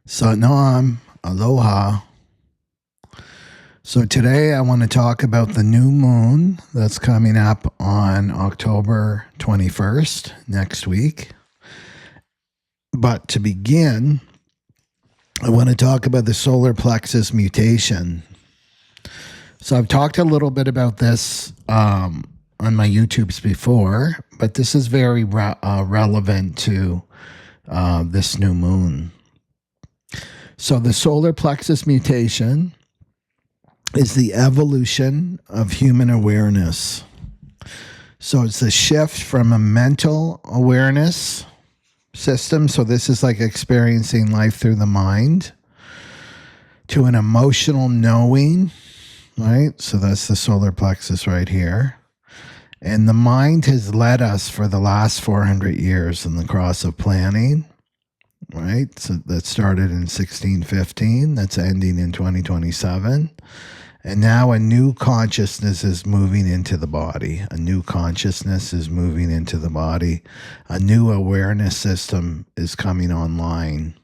Satnam, aloha. So today I want to talk about the new moon that's coming up on October 21st, next week. But to begin, I want to talk about the solar plexus mutation. So I've talked a little bit about this on my YouTubes before, but this is very relevant to this new moon. So the solar plexus mutation is the evolution of human awareness. So it's a shift from a mental awareness system. So this is like experiencing life through the mind to an emotional knowing, right? So that's the solar plexus right here. And the mind has led us for the last 400 years in the cross of planning. Right? So that started in 1615. That's ending in 2027. And now a new consciousness is moving into the body. A new consciousness is moving into the body. A new awareness system is coming online.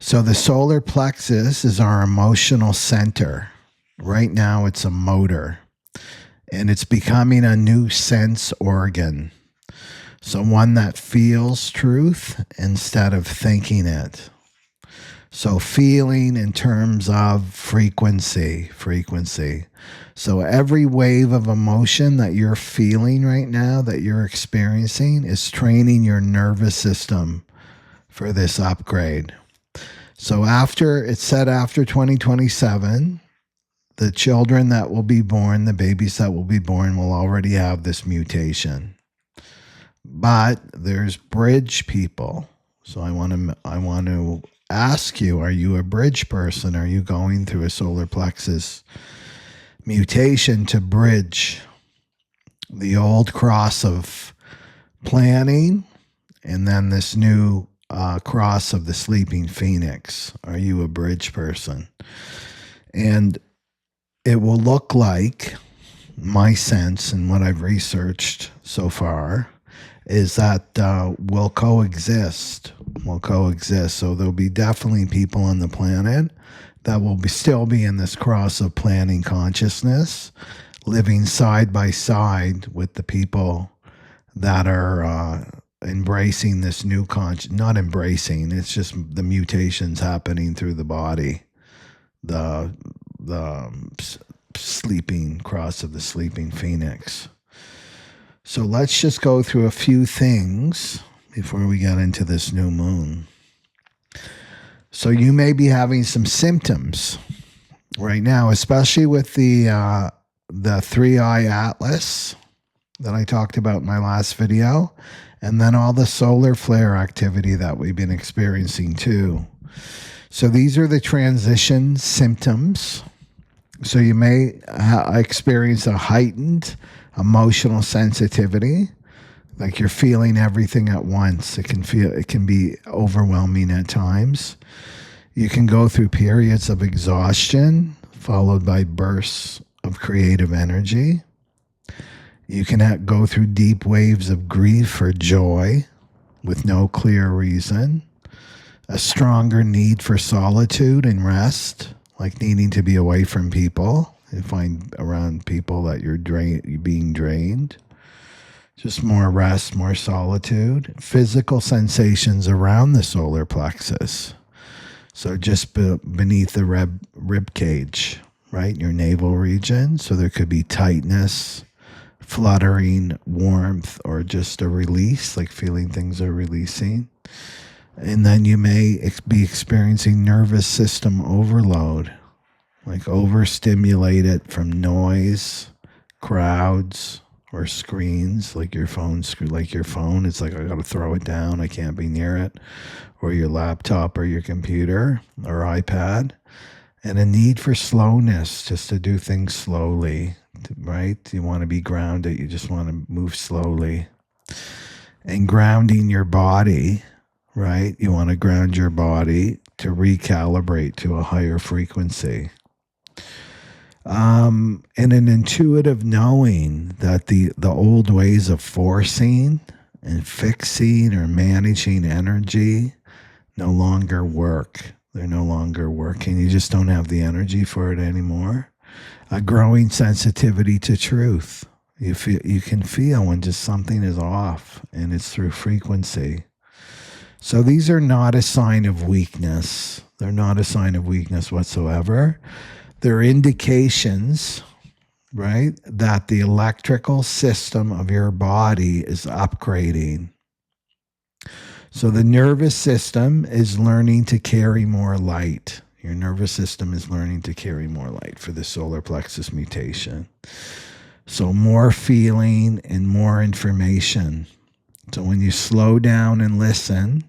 So the solar plexus is our emotional center. Right now it's a motor. And it's becoming a new sense organ. So one that feels truth instead of thinking it. So feeling in terms of frequency. So every wave of emotion that you're feeling right now, that you're experiencing, is training your nervous system for this upgrade. So it's said after 2027, the children that will be born, the babies that will be born, will already have this mutation. But there's bridge people. So I want to ask you, are you a bridge person? Are you going through a solar plexus mutation to bridge the old cross of planning and then this new cross of the sleeping phoenix? Are you a bridge person? And it will look like, my sense and what I've researched so far, is that we'll coexist. So there'll be definitely people on the planet that will still be in this cross of planning consciousness, living side by side with the people that are embracing this new not embracing, it's just the mutations happening through the body. The sleeping cross of the sleeping phoenix. So let's just go through a few things before we get into this new moon. So you may be having some symptoms right now, especially with the three-eye atlas that I talked about in my last video, and then all the solar flare activity that we've been experiencing too. So these are the transition symptoms. So you may experience a heightened emotional sensitivity, like you're feeling everything at once. It can be overwhelming at times. You can go through periods of exhaustion followed by bursts of creative energy. You can go through deep waves of grief or joy with no clear reason. A stronger need for solitude and rest, like needing to be away from people. You find around people that you're being drained. Just more rest, more solitude. Physical sensations around the solar plexus. So just beneath the rib cage, right? Your navel region. So there could be tightness, fluttering, warmth, or just a release, like feeling things are releasing. And then you may be experiencing nervous system overload, like overstimulated from noise, crowds, or screens, like your phone. It's like, I got to throw it down. I can't be near it. Or your laptop or your computer or iPad. And a need for slowness, just to do things slowly, right? You want to be grounded. You just want to move slowly. And grounding your body, right? You want to ground your body to recalibrate to a higher frequency. And an intuitive knowing that the old ways of forcing and fixing or managing energy, no longer work. They're no longer working. You just don't have the energy for it anymore. A growing sensitivity to truth. You can feel when just something is off, and it's through frequency. So these are not a sign of weakness. They're not a sign of weakness whatsoever. They're indications, right, that the electrical system of your body is upgrading. So the nervous system is learning to carry more light. Your nervous system is learning to carry more light for the solar plexus mutation. So more feeling and more information. So when you slow down and listen,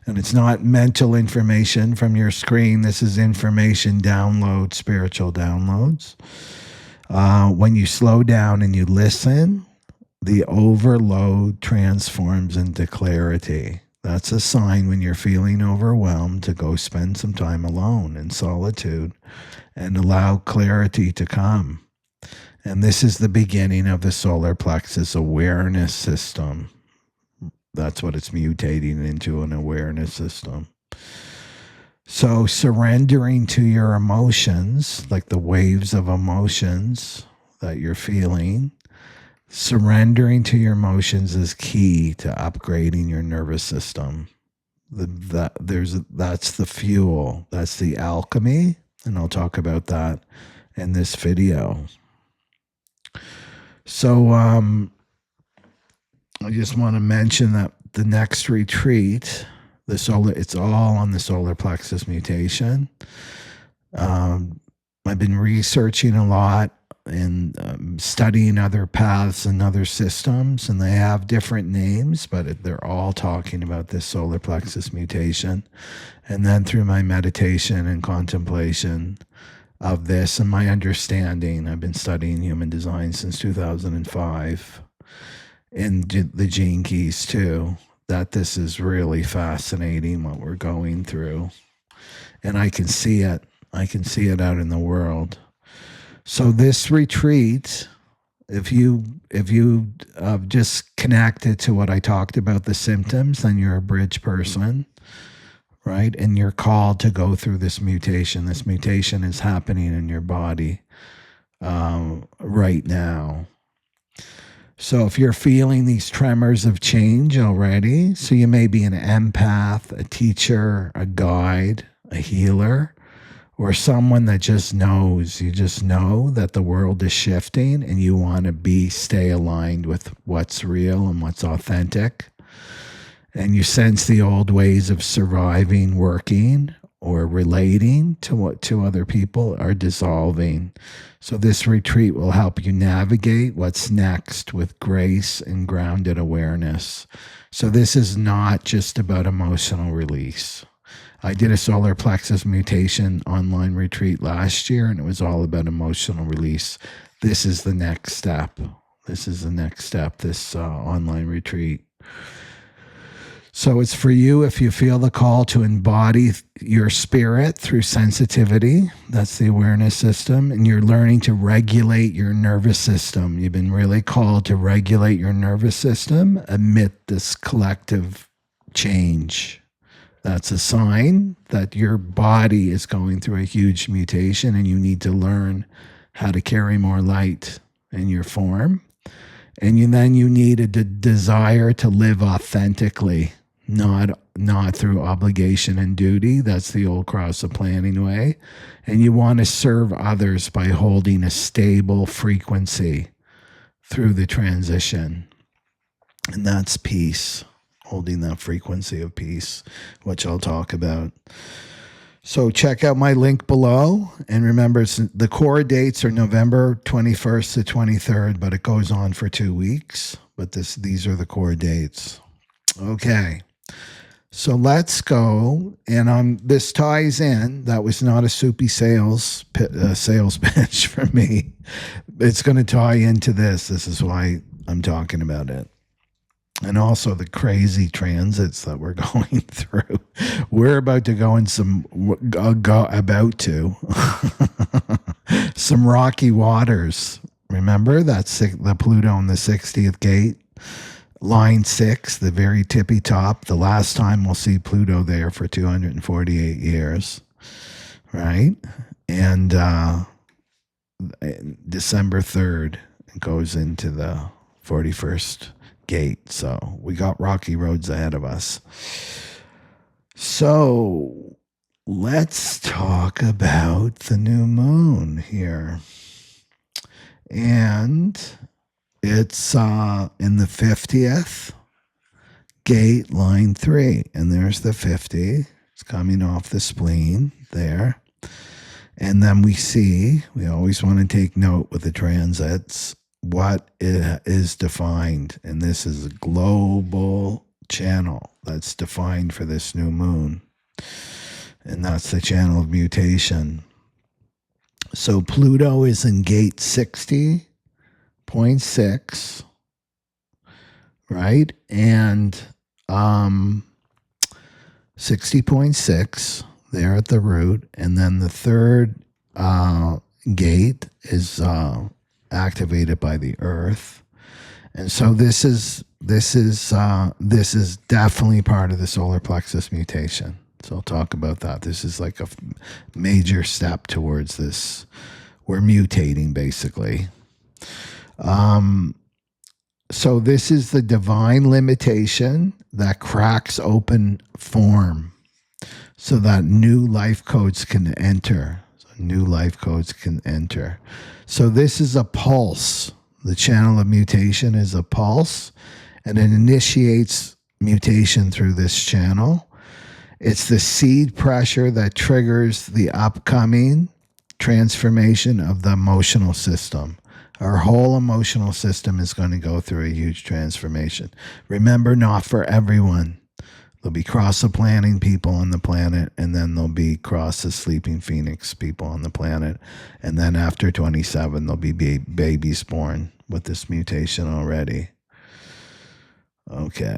and it's not mental information from your screen, this is information download, spiritual downloads. When you slow down and you listen, the overload transforms into clarity. That's a sign when you're feeling overwhelmed to go spend some time alone in solitude and allow clarity to come. And this is the beginning of the solar plexus awareness system. That's what it's mutating into, an awareness system. So surrendering to your emotions, like the waves of emotions that you're feeling, surrendering to your emotions is key to upgrading your nervous system. That's the fuel. That's the alchemy, and I'll talk about that in this video. So I just want to mention that the next retreat, it's all on the solar plexus mutation. I've been researching a lot and studying other paths and other systems, and they have different names, but they're all talking about this solar plexus mutation. And then through my meditation and contemplation of this and my understanding, I've been studying human design since 2005, and the gene keys too, that this is really fascinating what we're going through. And I can see it. I can see it out in the world. So this retreat, if you just connected to what I talked about, the symptoms, then you're a bridge person, right? And you're called to go through this mutation. This mutation is happening in your body right now. So if you're feeling these tremors of change already, so you may be an empath, a teacher, a guide, a healer, or someone that just knows, you just know that the world is shifting and you want to stay aligned with what's real and what's authentic. And you sense the old ways of surviving, working, or relating to other people are dissolving. So this retreat will help you navigate what's next with grace and grounded awareness. So this is not just about emotional release. I did a solar plexus mutation online retreat last year, and it was all about emotional release. This is the next step. This online retreat. So it's for you if you feel the call to embody your spirit through sensitivity. That's the awareness system. And you're learning to regulate your nervous system. You've been really called to regulate your nervous system amid this collective change. That's a sign that your body is going through a huge mutation and you need to learn how to carry more light in your form. And then you need a desire to live authentically, not through obligation and duty. That's the old cross of planning way. And you want to serve others by holding a stable frequency through the transition. And that's peace. Holding that frequency of peace, which I'll talk about. So check out my link below. And remember, the core dates are November 21st to 23rd, but it goes on for 2 weeks. But these are the core dates. Okay. So let's go. And this ties in. That was not a soupy sales pitch for me. It's going to tie into this. This is why I'm talking about it. And also the crazy transits that we're going through. We're about to go in some rocky waters. Remember that's the Pluto in the 60th gate line 6, the very tippy top. The last time we'll see Pluto there for 248 years, right? And December 3rd, it goes into the 41st gate. So we got rocky roads ahead of us. So let's talk about the new moon here. And it's in the 50th gate, line 3. And there's the 50. It's coming off the spleen there. And then we always want to take note with the transits, what it is defined. And this is a global channel that's defined for this new moon. And that's the channel of mutation. So Pluto is in gate 60.6, right? And 60.6 there at the root. And then the third gate is activated by the Earth. And so this is definitely part of the solar plexus mutation. So I'll talk about that. This is like a major step towards this. We're mutating, basically. So this is the divine limitation that cracks open form so that new life codes can enter. So this is a pulse. The channel of mutation is a pulse, and it initiates mutation through this channel. It's the seed pressure that triggers the upcoming transformation of the emotional system. Our whole emotional system is going to go through a huge transformation. Remember, not for everyone. There'll be cross-the-planning people on the planet, and then there'll be cross-the-sleeping phoenix people on the planet. And then after 27, there'll be babies born with this mutation already. Okay.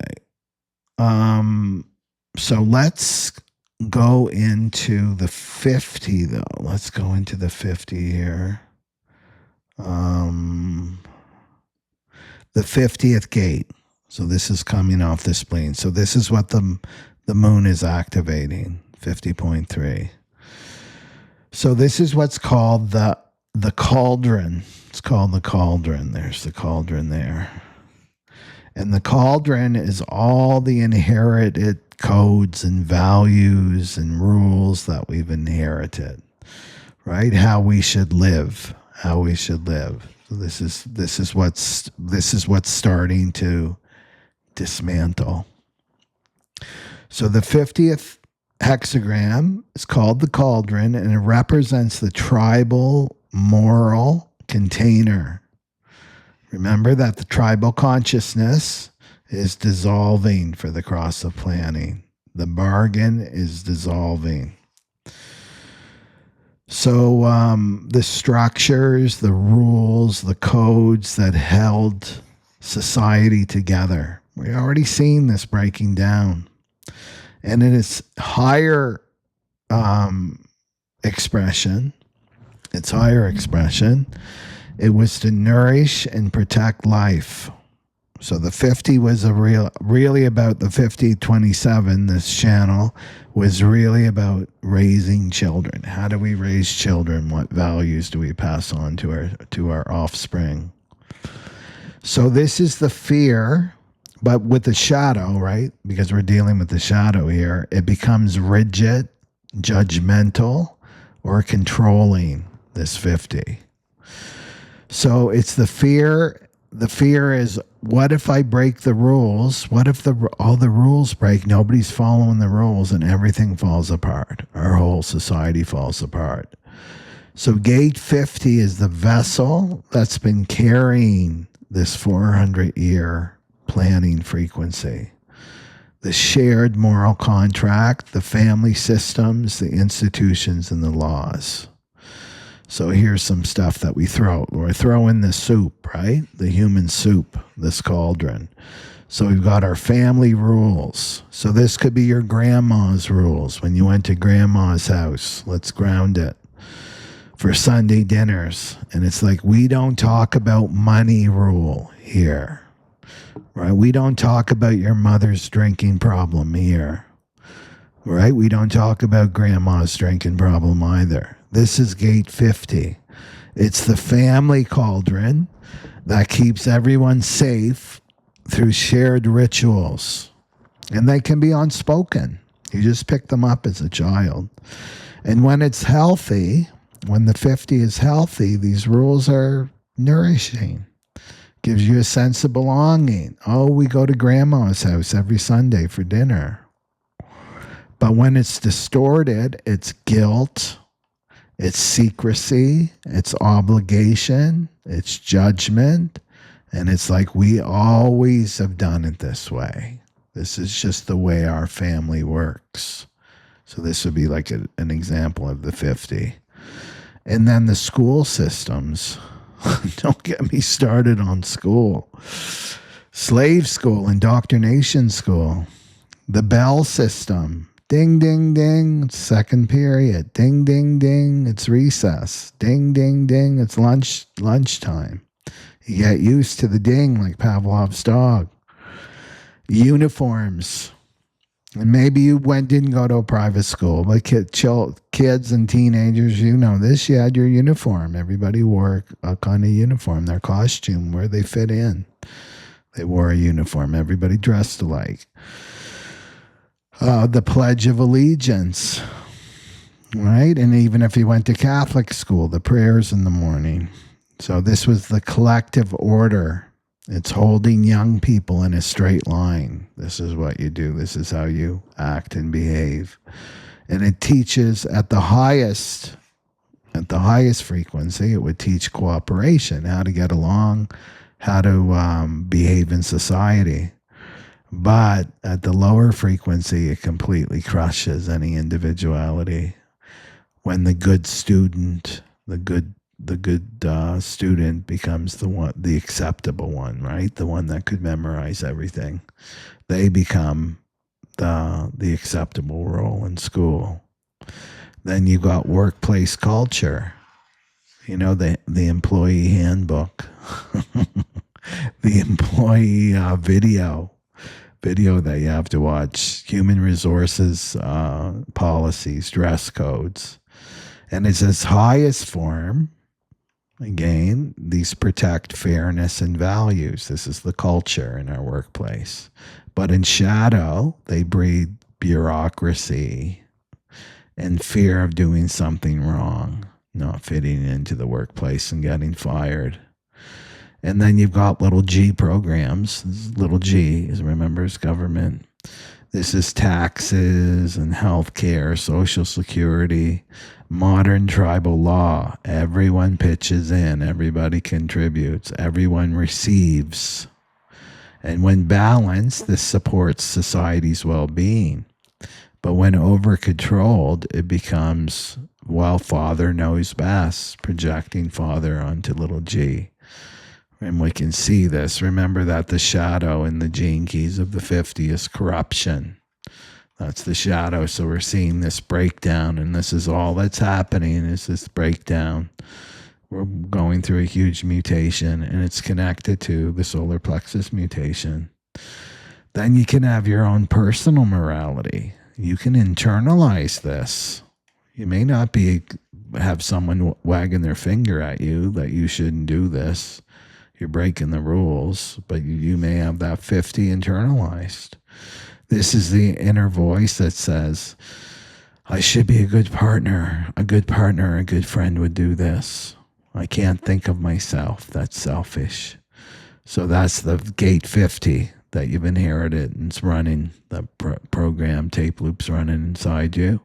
So let's go into the 50, though. Let's go into the 50 here. The 50th gate. So this is coming off the spleen. So this is what the moon is activating, 50.3. So this is what's called the cauldron. It's called the cauldron. There's the cauldron there. And the cauldron is all the inherited codes and values and rules that we've inherited, right? How we should live. So this is what's starting to dismantle. So the 50th hexagram is called the cauldron, and it represents the tribal moral container. Remember that the tribal consciousness is dissolving for the cross of planning. The bargain is dissolving. So the structures, the rules, the codes that held society together, we're already seeing this breaking down. And in its higher expression, it was to nourish and protect life. So the 50 was really about the 50-27. This channel was really about raising children. How do we raise children? What values do we pass on to our offspring? So this is the fear, but with the shadow, right? Because we're dealing with the shadow here. It becomes rigid, judgmental, or controlling, this 50. So it's the fear. The fear is, what if I break the rules? What if all the rules break? Nobody's following the rules and everything falls apart. Our whole society falls apart. So gate 50 is the vessel that's been carrying this 400-year planning frequency. The shared moral contract, the family systems, the institutions, and the laws. So here's some stuff that we throw. We're throwing the soup, right? The human soup, this cauldron. So we've got our family rules. So this could be your grandma's rules. When you went to grandma's house, let's ground it. For Sunday dinners. And it's like, we don't talk about money rule here, right? We don't talk about your mother's drinking problem here, right? We don't talk about grandma's drinking problem either. This is gate 50. It's the family cauldron that keeps everyone safe through shared rituals. And they can be unspoken. You just pick them up as a child. And when it's healthy, when the 50 is healthy, these rules are nourishing. Gives you a sense of belonging. Oh, we go to grandma's house every Sunday for dinner. But when it's distorted, it's guilt, it's secrecy, it's obligation, it's judgment, and it's like we always have done it this way. This is just the way our family works. So this would be like an example of the 50. And then the school systems. Don't get me started on school. Slave school, indoctrination school. The bell system. Ding, ding, ding, second period. Ding, ding, ding, it's recess. Ding, ding, ding, it's lunchtime. You get used to the ding like Pavlov's dog. Uniforms. And maybe you didn't go to a private school, but kids and teenagers, you know this, you had your uniform. Everybody wore a kind of uniform, their costume, where they fit in. They wore a uniform. Everybody dressed alike. The Pledge of Allegiance, right? And even if you went to Catholic school, the prayers in the morning. So this was the collective order. It's holding young people in a straight line. This is what you do. This is how you act and behave. And it teaches at the highest frequency, it would teach cooperation, how to get along, how to behave in society. But at the lower frequency, it completely crushes any individuality. When the good student, the good student becomes the acceptable one, right? The one that could memorize everything. They become the acceptable role in school. Then you got workplace culture. You know, the employee handbook, the employee video that you have to watch, human resources policies, dress codes. And it's its highest form. Again, these protect fairness and values. This is the culture in our workplace. But in shadow, they breed bureaucracy and fear of doing something wrong, not fitting into the workplace and getting fired. And then you've got little G programs. Little G is, remember, is government. This is taxes and healthcare, Social Security, modern tribal law. Everyone pitches in, everybody contributes, everyone receives. And when balanced, this supports society's well-being. But when over-controlled, it becomes, well, father knows best, projecting father onto little g. And we can see this. Remember that the shadow in the gene keys of the 50 is corruption. That's the shadow. So we're seeing this breakdown, and this is all that's happening is this breakdown. We're going through a huge mutation, and it's connected to the solar plexus mutation. Then you can have your own personal morality. You can internalize this. You may not have someone wagging their finger at you that you shouldn't do this. You're breaking the rules, but you may have that 50 internalized. This is the inner voice that says, I should be a good partner. A good partner, a good friend would do this. I can't think of myself. That's selfish. So that's the gate 50 that you've inherited, and it's running, the program tape loops running inside you.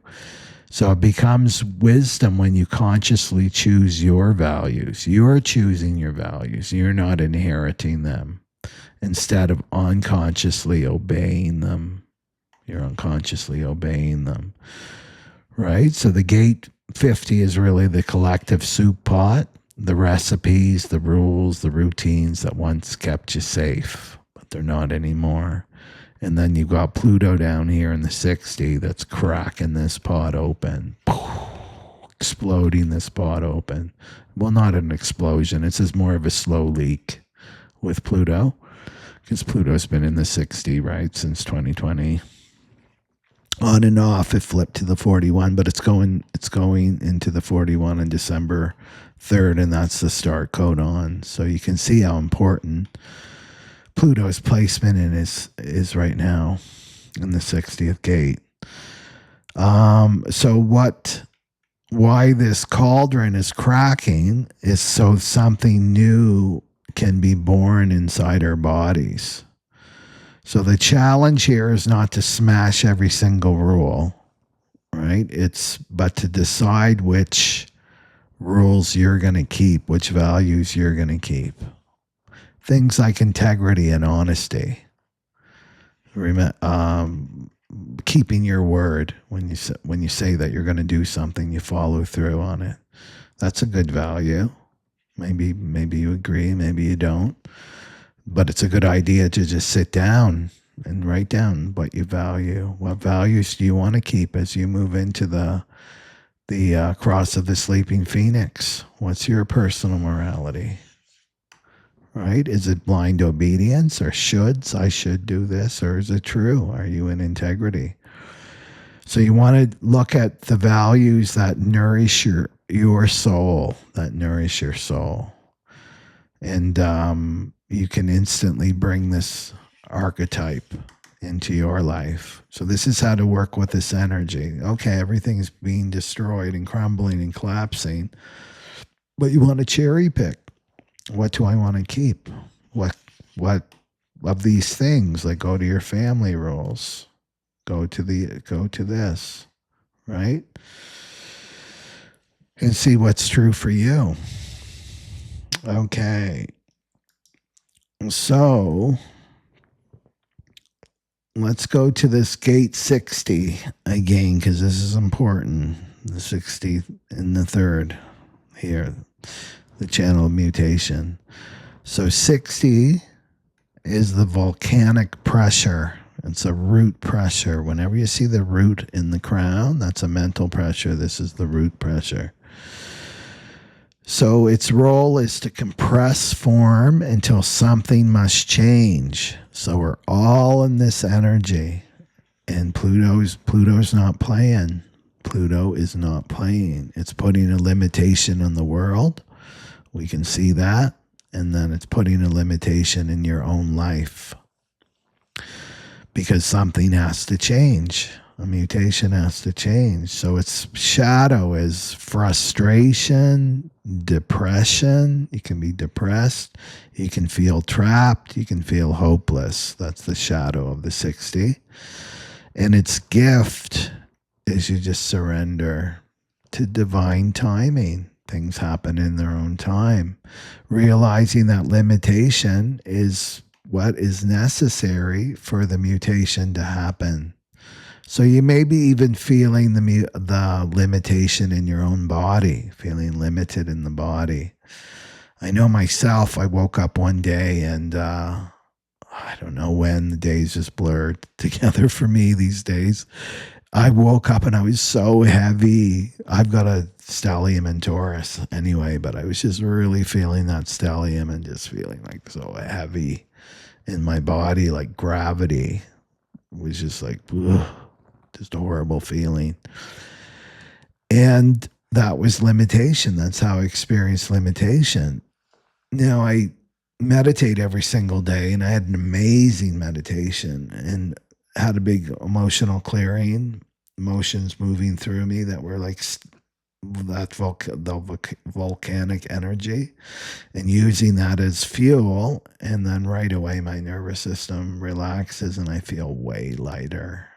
So it becomes wisdom when you consciously choose your values. You're choosing your values. You're not inheriting them. Instead of unconsciously obeying them, you're unconsciously obeying them. Right? So the gate 50 is really the collective soup pot, the recipes, the rules, the routines that once kept you safe, but they're not anymore. And then you've got Pluto down here in the 60 that's cracking this pot open, exploding this pot open. Well, not an explosion. It's just more of a slow leak with Pluto, because Pluto's been in the 60, right, since 2020. On and off, it flipped to the 41, but it's going into the 41 on December 3rd, and that's the start codon. So you can see how important Pluto's placement in is right now in the 60th gate. Why this cauldron is cracking is so something new can be born inside our bodies. So the challenge here is not to smash every single rule, right? But to decide which rules you're going to keep, which values you're going to keep. Things like integrity and honesty. Keeping your word when you say that you're going to do something, you follow through on it. That's a good value. Maybe you agree, maybe you don't. But it's a good idea to just sit down and write down what you value. What values do you want to keep as you move into the cross of the sleeping phoenix? What's your personal morality? Right? Is it blind obedience or shoulds? I should do this. Or is it true? Are you in integrity? So you want to look at the values that nourish your soul, And you can instantly bring this archetype into your life. So this is how to work with this energy. Okay, everything's being destroyed and crumbling and collapsing, but you want to cherry pick. What do I want to keep? What of these things? Like, go to your family rules. Go to this, right? And see what's true for you. Okay. So let's go to this gate 60 again, because this is important. The 60th and the 3rd here, the channel of mutation. So 60 is the volcanic pressure. It's a root pressure. Whenever you see the root in the crown, that's a mental pressure. This is the root pressure. So its role is to compress form until something must change. So we're all in this energy. And Pluto's not playing. Pluto is not playing. It's putting a limitation on the world. We can see that. And then it's putting a limitation in your own life. Because something has to change. A mutation has to change. So its shadow is frustration, depression. You can be depressed. You can feel trapped. You can feel hopeless. That's the shadow of the 60. And its gift is you just surrender to divine timing. Things happen in their own time. Realizing that limitation is what is necessary for the mutation to happen. So you may be even feeling the limitation in your own body, feeling limited in the body. I know myself, I woke up one day and I don't know when, the days just blurred together for me these days. I woke up and I was so heavy. I've got a stellium and Taurus anyway, but I was just really feeling that stellium and just feeling like so heavy in my body, like gravity. It was just like, ugh, just a horrible feeling. And that was limitation. That's how I experienced limitation. Now, I meditate every single day, and I had an amazing meditation and had a big emotional clearing, emotions moving through me that were like the volcanic energy, and using that as fuel. And then right away, my nervous system relaxes and I feel way lighter.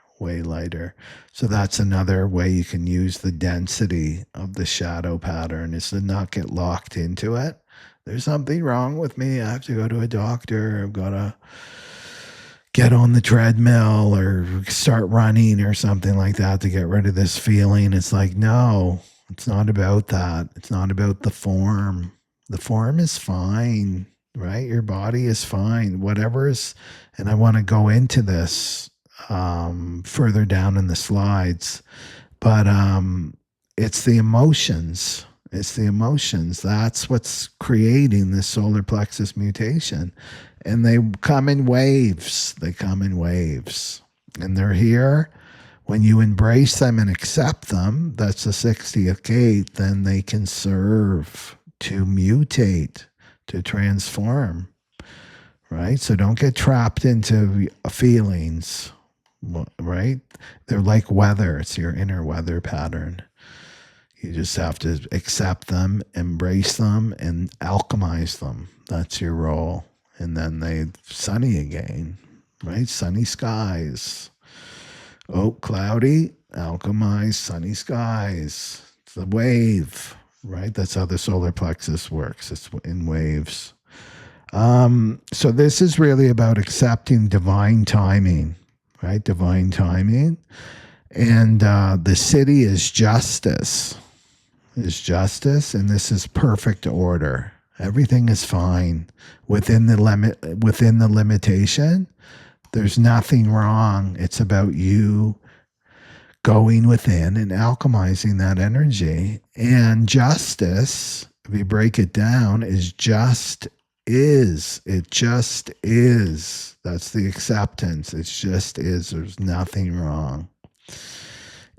So that's another way you can use the density of the shadow pattern, is to not get locked into it. There's something wrong with me. I have to go to a doctor. I've got to get on the treadmill or start running or something like that to get rid of this feeling. It's like, no, it's not about that. It's not about the form. The form is fine, right? Your body is fine. Whatever is, and I want to go into this further down in the slides, but it's the emotions. It's the emotions. That's what's creating this solar plexus mutation. And they come in waves. They come in waves. And they're here. When you embrace them and accept them, that's the 60th gate, then they can serve to mutate, to transform, right? So don't get trapped into feelings, right? They're like weather. It's your inner weather pattern. You just have to accept them, embrace them, and alchemize them. That's your role. And then they sunny again, right? Sunny skies. Oh, cloudy, alchemize, sunny skies. It's the wave, right? That's how the solar plexus works. It's in waves. So this is really about accepting divine timing, right? Divine timing. And the city is justice. Is justice, and this is perfect order. Everything is fine within the limitation. There's nothing wrong. It's about you going within and alchemizing that energy. And justice, if you break it down, is just is. It just is. That's the acceptance. It just is. There's nothing wrong.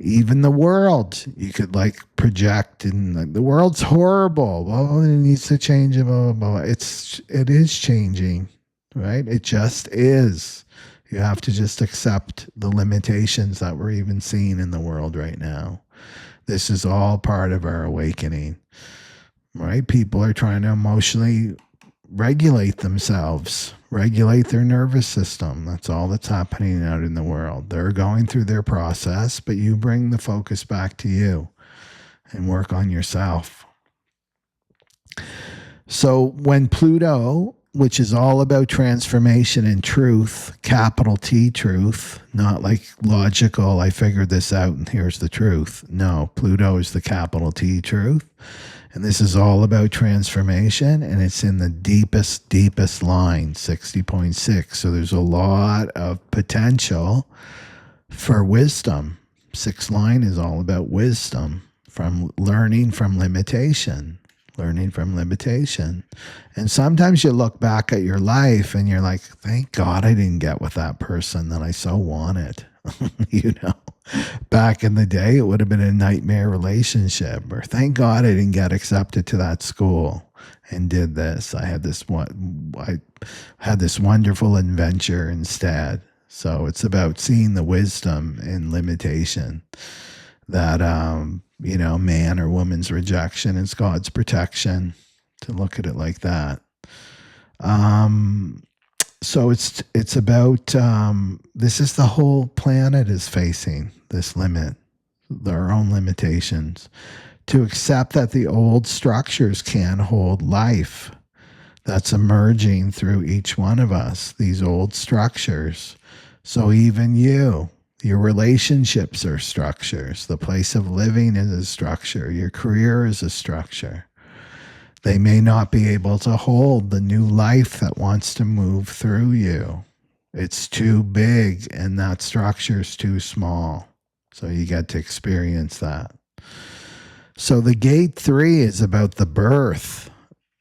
Even the world, you could like project and like, the world's horrible. Well, it needs to change. Blah, blah, blah. It is changing, right? It just is. You have to just accept the limitations that we're even seeing in the world right now. This is all part of our awakening, right? People are trying to emotionally regulate themselves, regulate their nervous system. That's all that's happening out in the world. They're going through their process, but you bring the focus back to you and work on yourself. So when Pluto, which is all about transformation and truth, capital T truth, not like logical, I figured this out and here's the truth. No, Pluto is the capital T truth. And this is all about transformation, and it's in the deepest, deepest line, 60.6. So there's a lot of potential for wisdom. 6th line is all about wisdom, from learning from limitation, learning from limitation. And sometimes you look back at your life and you're like, thank God I didn't get with that person that I so wanted. You know, back in the day, it would have been a nightmare relationship. Or thank God I didn't get accepted to that school and did this. I had this wonderful adventure instead. So it's about seeing the wisdom in limitation. That man or woman's rejection is God's protection. To look at it like that. So it's about this is the whole planet is facing this limit, their own limitations, to accept that the old structures can hold life that's emerging through each one of us, these old structures. So even your relationships are structures. The place of living is a structure. Your career is a structure. They may not be able to hold the new life that wants to move through you. It's too big and that structure is too small. So you get to experience that. So the gate 3 is about the birth,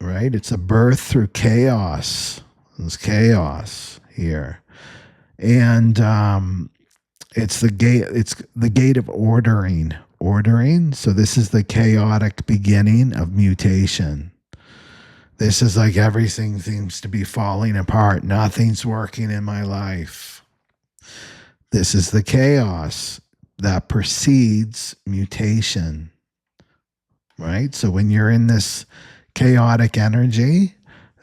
right? It's a birth through chaos. There's chaos here. And it's the gate of ordering. So this is the chaotic beginning of mutation. This is like everything seems to be falling apart. Nothing's working in my life. This is the chaos that precedes mutation, right? So when you're in this chaotic energy,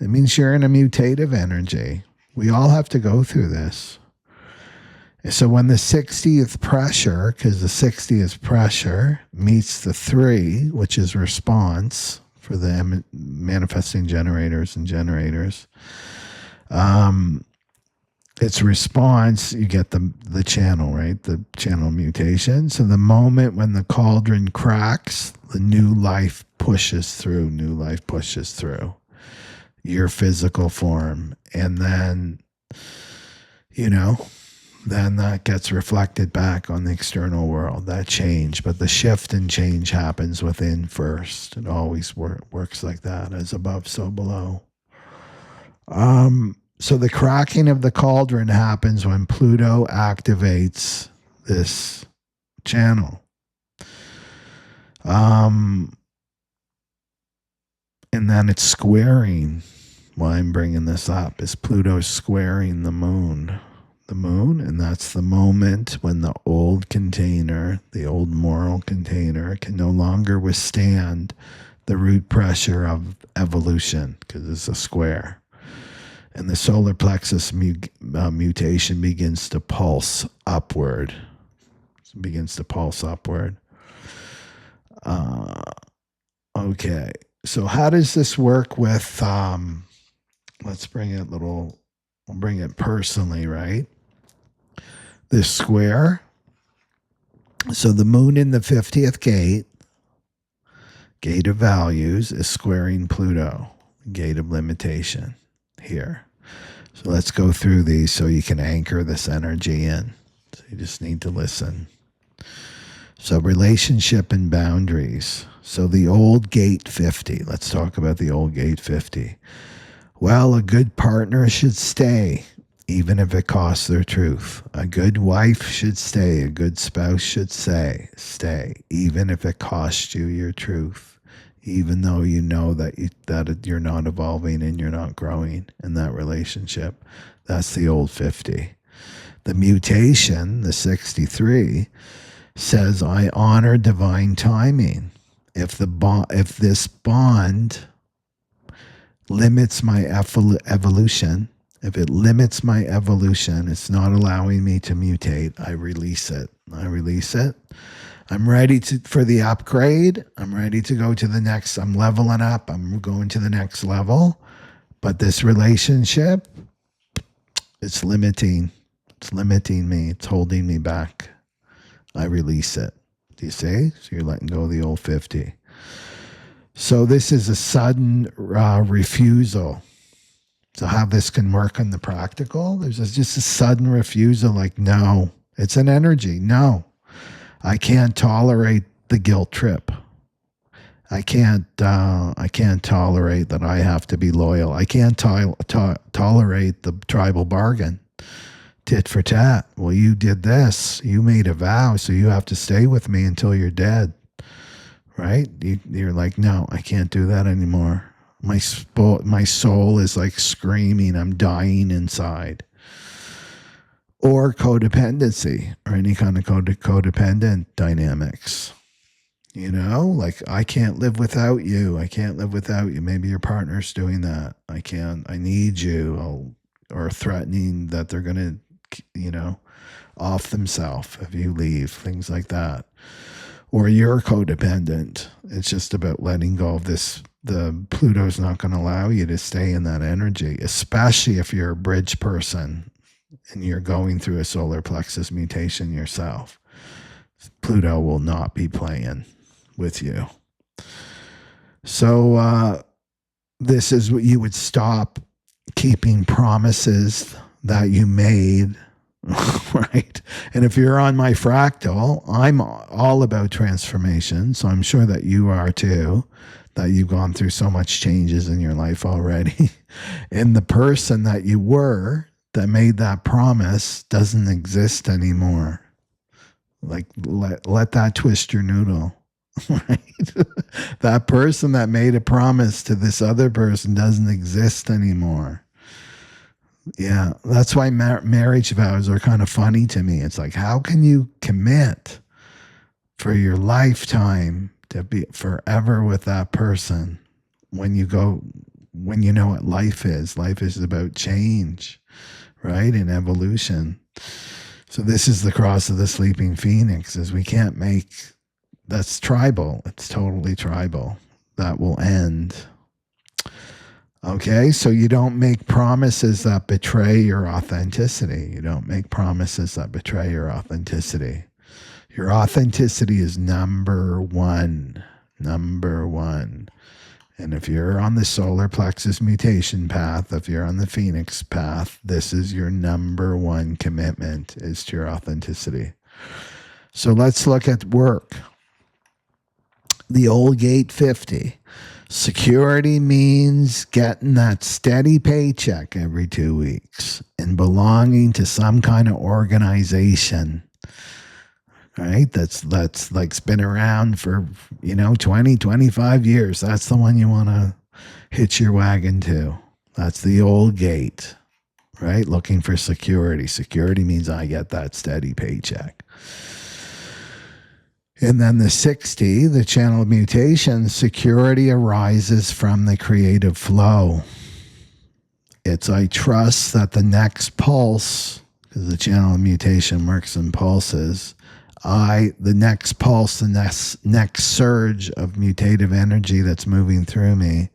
it means you're in a mutative energy. We all have to go through this. So when the 60th pressure, because the 60th pressure meets the 3, which is response for the manifesting generators and generators, it's response, you get the channel, right? The channel mutation. So the moment when the cauldron cracks, the new life pushes through, your physical form. And then, then that gets reflected back on the external world, that change. But the shift and change happens within first. It always works like that, as above, so below. So the cracking of the cauldron happens when Pluto activates this channel. And then it's squaring. Why I'm bringing this up is Pluto squaring the moon. And that's the moment when the old container, the old moral container, can no longer withstand the root pressure of evolution, because it's a square. And the solar plexus mutation begins to pulse upward. Okay, so how does this work with, let's bring it we'll bring it personally, right? This square. So the moon in the 50th gate of values, is squaring Pluto, gate of limitation here. So let's go through these so you can anchor this energy in. So you just need to listen. So relationship and boundaries. So the old gate 50. Let's talk about the old gate 50. Well, a good partner should stay, even if it costs their truth. A good wife should stay. A good spouse should stay, even if it costs you your truth. Even though you know that you're not evolving and you're not growing in that relationship. That's the old 50. The mutation, the 63, says, I honor divine timing. If this bond limits my evolution, if it limits my evolution, it's not allowing me to mutate, I release it. I'm ready for the upgrade. I'm ready to go to the next. I'm leveling up. I'm going to the next level. But this relationship, it's limiting. It's limiting me. It's holding me back. I release it. Do you see? So you're letting go of the old 50. So this is a sudden refusal. So how this can work on the practical, there's just a sudden refusal, like, no. It's an energy. No. I can't tolerate the guilt trip. I can't tolerate that I have to be loyal. I can't tolerate the tribal bargain. Tit for tat. Well, you did this. You made a vow, so you have to stay with me until you're dead. Right? You're like, no, I can't do that anymore. My soul is like screaming. I'm dying inside. Or codependency, or any kind of codependent dynamics. You know, like, I can't live without you. I can't live without you. Maybe your partner's doing that. I need you. Or threatening that they're going to, off themselves if you leave, things like that. Or you're codependent. It's just about letting go of this. The Pluto's not going to allow you to stay in that energy, especially if you're a bridge person and you're going through a solar plexus mutation yourself. Pluto will not be playing with you. So this is what you would stop keeping promises that you made, right? And if you're on my fractal, I'm all about transformation. So I'm sure that you are too, that you've gone through so much changes in your life already. And the person that you were that made that promise doesn't exist anymore. Like, let that twist your noodle, right? That person that made a promise to this other person doesn't exist anymore. Yeah, that's why marriage vows are kind of funny to me. It's like, how can you commit for your lifetime to be forever with that person when you know what life is? Life is about change, right? And evolution. So this is the cross of the sleeping phoenix, is we can't make, that's tribal. It's totally tribal. That will end. Okay, so you don't make promises that betray your authenticity. You don't make promises that betray your authenticity. Your authenticity is number one. And if you're on the solar plexus mutation path, if you're on the phoenix path, this is your number one commitment, is to your authenticity. So let's look at work. The old gate 50. Security means getting that steady paycheck every 2 weeks and belonging to some kind of organization. Right? That's like it's been around for, 20, 25 years. That's the one you want to hitch your wagon to. That's the old gate, right? Looking for security. Security means I get that steady paycheck. And then the 60, the channel of mutation, security arises from the creative flow. It's I trust that the next pulse, because the channel of mutation works in pulses, the next pulse, the next surge of mutative energy that's moving through me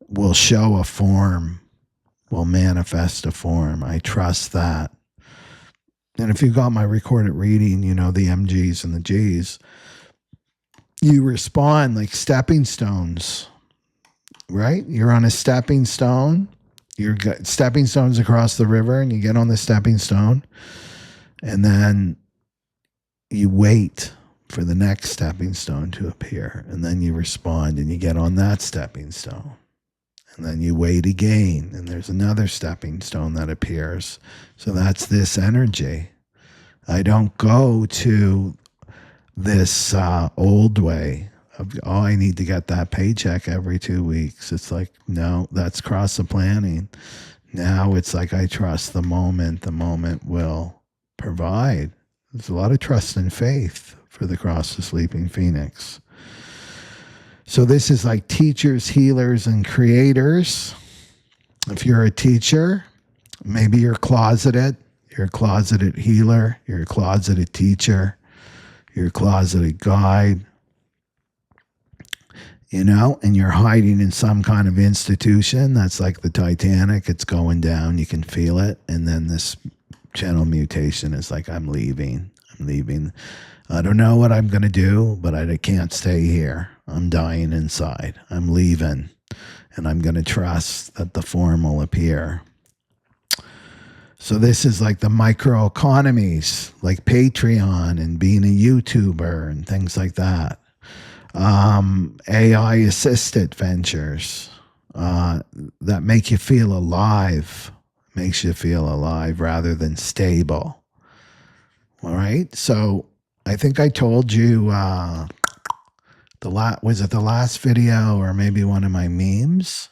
will show a form, will manifest a form. I trust that. And if you got my recorded reading, the MGs and the Gs, you respond like stepping stones, right? You're on a stepping stone. You're stepping stones across the river, and you get on the stepping stone, and then you wait for the next stepping stone to appear, and then you respond and you get on that stepping stone. And then you wait again, and there's another stepping stone that appears. So that's this energy. I don't go to this old way of, I need to get that paycheck every 2 weeks. It's like, no, that's cross the planning. Now it's like I trust the moment. The moment will provide. There's a lot of trust and faith for the cross the sleeping phoenix. So this is like teachers, healers, and creators. If you're a teacher, maybe you're closeted. You're a closeted healer. You're a closeted teacher. You're a closeted guide. And you're hiding in some kind of institution. That's like the Titanic. It's going down. You can feel it. And then this channel mutation is like, I'm leaving. I don't know what I'm going to do, but I can't stay here. I'm dying inside. I'm leaving. And I'm going to trust that the form will appear. So this is like the microeconomies, like Patreon and being a YouTuber and things like that. AI assisted ventures that make you feel alive. Makes you feel alive rather than stable. All right. So I think I told you was it the last video or maybe one of my memes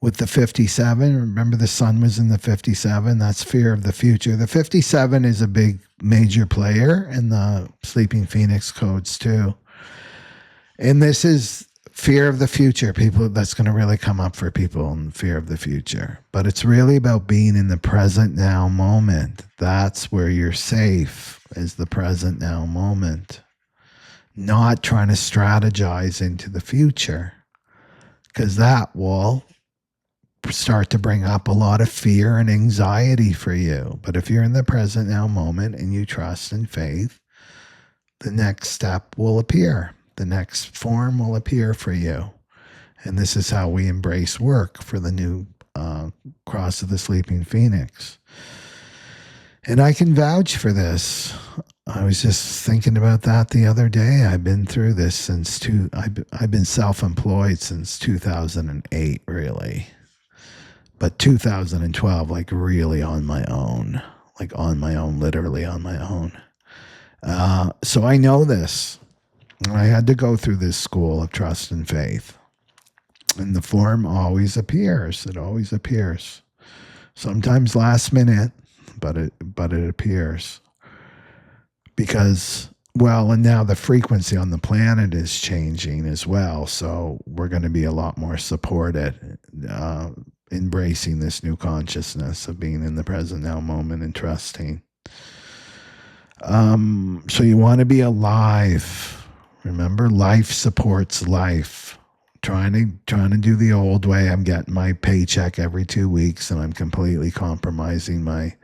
with the 57? Remember the sun was in the 57? That's fear of the future. The 57 is a big major player in the Sleeping Phoenix codes too. And this is fear of the future. That's going to really come up for people in fear of the future. But it's really about being in the present now moment. That's where you're safe, is the present now moment. Not trying to strategize into the future, because that will start to bring up a lot of fear and anxiety for you. But if you're in the present now moment and you trust in faith, the next step will appear. The next form will appear for you. And this is how we embrace work for the new Cross of the Sleeping Phoenix. And I can vouch for this. I was just thinking about that the other day. I've been through this I've been self-employed since 2008, really. But 2012, like really on my own. Literally on my own. So I know this. I had to go through this school of trust and faith. And the form always appears. It always appears. Sometimes last minute, but it appears. Because, and now the frequency on the planet is changing as well. So we're going to be a lot more supported, embracing this new consciousness of being in the present now moment and trusting. So you want to be alive. Remember, life supports life. Trying to do the old way. I'm getting my paycheck every 2 weeks and I'm completely compromising my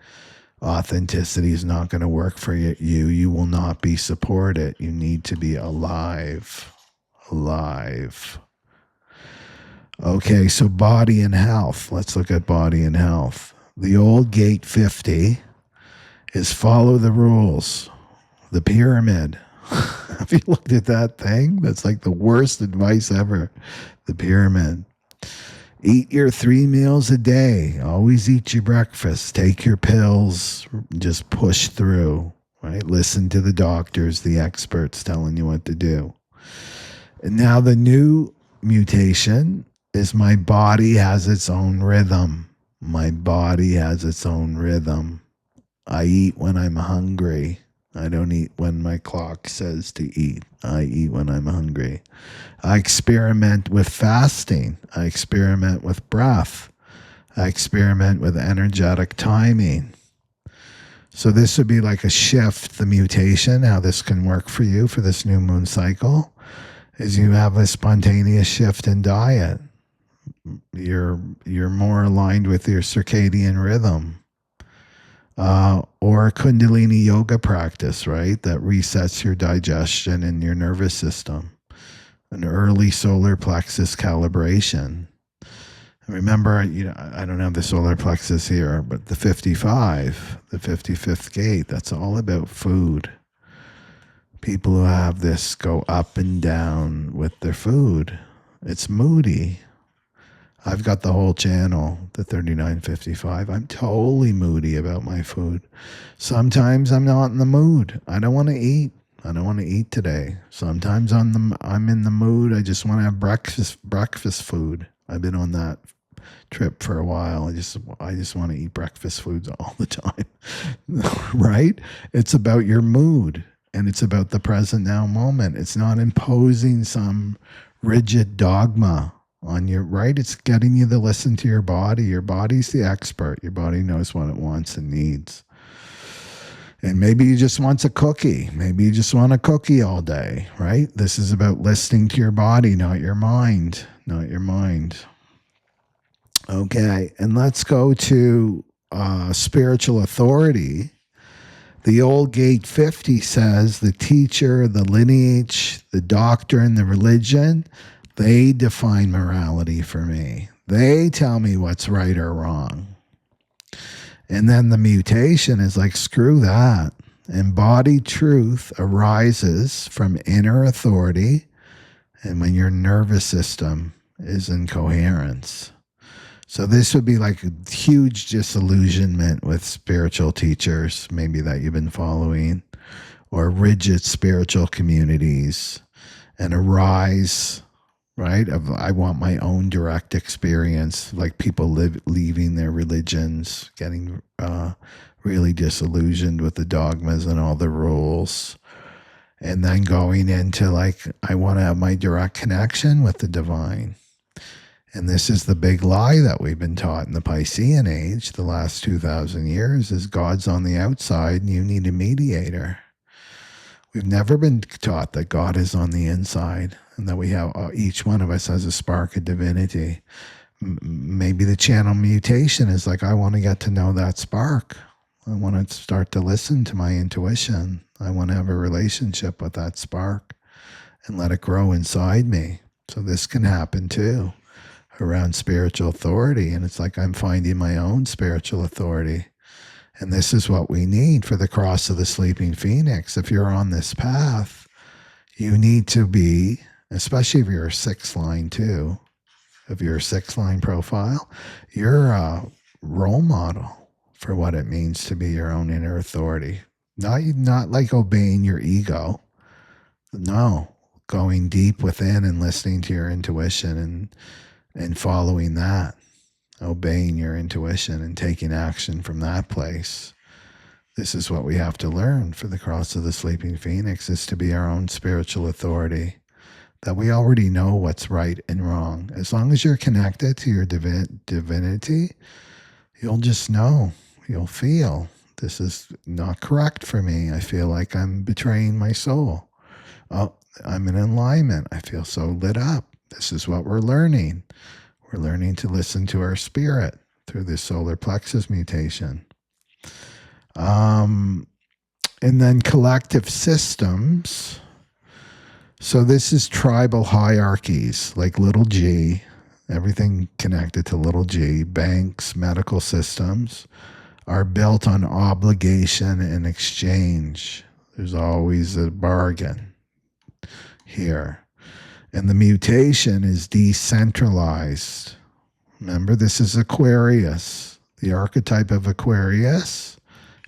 authenticity is not going to work for you. You will not be supported. You need to be alive. Okay, so body and health. Let's look at body and health. The old gate 50 is follow the rules. The pyramid. Have you looked at that thing? That's like the worst advice ever. The pyramid. Eat your 3 meals a day. Always eat your breakfast. Take your pills. Just push through. Right? Listen to the doctors, the experts telling you what to do. And now the new mutation is my body has its own rhythm. My body has its own rhythm. I eat when I'm hungry. I don't eat when my clock says to eat. I eat when I'm hungry. I experiment with fasting. I experiment with breath. I experiment with energetic timing. So this would be like a shift, the mutation, how this can work for you for this new moon cycle, is you have a spontaneous shift in diet. You're more aligned with your circadian rhythm. Or a Kundalini yoga practice, right? That resets your digestion and your nervous system. An early solar plexus calibration. Remember, I don't have the solar plexus here, but the 55, the 55th gate, that's all about food. People who have this go up and down with their food. It's moody. I've got the whole channel, the 3955. I'm totally moody about my food. Sometimes I'm not in the mood. I don't want to eat. I don't want to eat today. Sometimes I'm in the mood. I just want to have breakfast food. I've been on that trip for a while. I just want to eat breakfast foods all the time. Right? It's about your mood, and it's about the present now moment. It's not imposing some rigid dogma on your, right? It's getting you to listen to your body. Your body's the expert. Your body knows what it wants and needs. And maybe you just want a cookie. Maybe you just want a cookie all day, right? This is about listening to your body, not your mind. Not your mind. Okay, and let's go to spiritual authority. The old gate 50 says the teacher, the lineage, the doctrine, the religion, they define morality for me. They tell me what's right or wrong. And then the mutation is like, screw that. Embodied truth arises from inner authority and when your nervous system is in coherence. So this would be like a huge disillusionment with spiritual teachers, maybe that you've been following, or rigid spiritual communities, and a rise, right, of I want my own direct experience, like people leaving their religions, getting really disillusioned with the dogmas and all the rules, and then going into like, I want to have my direct connection with the divine. And this is the big lie that we've been taught in the Piscean age, the last 2,000 years, is God's on the outside and you need a mediator. We've never been taught that God is on the inside and that we have, each one of us has a spark of divinity. Maybe the channel mutation is like, I want to get to know that spark. I want to start to listen to my intuition. I want to have a relationship with that spark and let it grow inside me. So this can happen too around spiritual authority. And it's like I'm finding my own spiritual authority. And this is what we need for the cross of the sleeping phoenix. If you're on this path, you need to be, especially if you're a 6 line too, if you're a 6 line profile, you're a role model for what it means to be your own inner authority. Not like obeying your ego. No, going deep within and listening to your intuition and following that, obeying your intuition and taking action from that place. This is what we have to learn for the cross of the sleeping phoenix, is to be our own spiritual authority, that we already know what's right and wrong. As long as you're connected to your divinity, you'll just know, you'll feel, this is not correct for me. I feel like I'm betraying my soul. Oh, I'm in alignment. I feel so lit up. This is what we're learning. We're learning to listen to our spirit through this solar plexus mutation. And then collective systems. So this is tribal hierarchies, like little g. everything connected to little g, banks, medical systems, are built on obligation and exchange. There's always a bargain here. And the mutation is decentralized. Remember, this is Aquarius. The archetype of Aquarius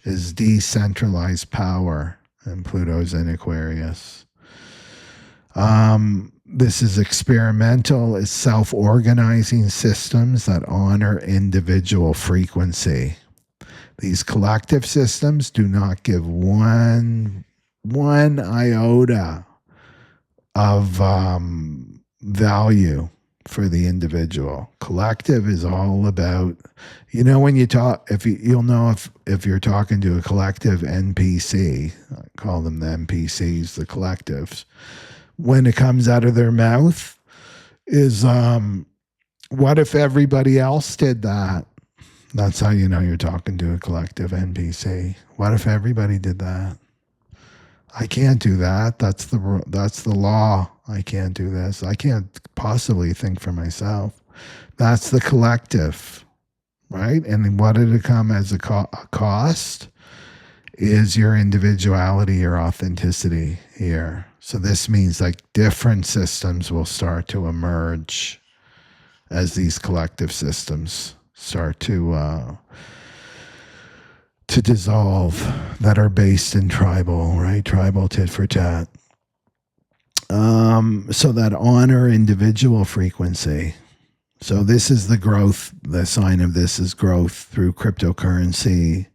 is decentralized power, and Pluto's in Aquarius. This is experimental, it's self-organizing systems that honor individual frequency. These collective systems do not give one iota of value for the individual. Collective is all about, when you talk, you'll know if you're talking to a collective NPC, I call them the NPCs, the collectives, when it comes out of their mouth is, what if everybody else did that? That's how you know you're talking to a collective NPC. What if everybody did that? I can't do that. That's the law. I can't do this. I can't possibly think for myself. That's the collective, right? And what did it come as a cost? Is your individuality, your authenticity here. So this means like different systems will start to emerge as these collective systems start to dissolve, that are based in tribal, right? Tribal tit for tat. So that honor individual frequency. So this is the growth, the sign of this is growth through cryptocurrency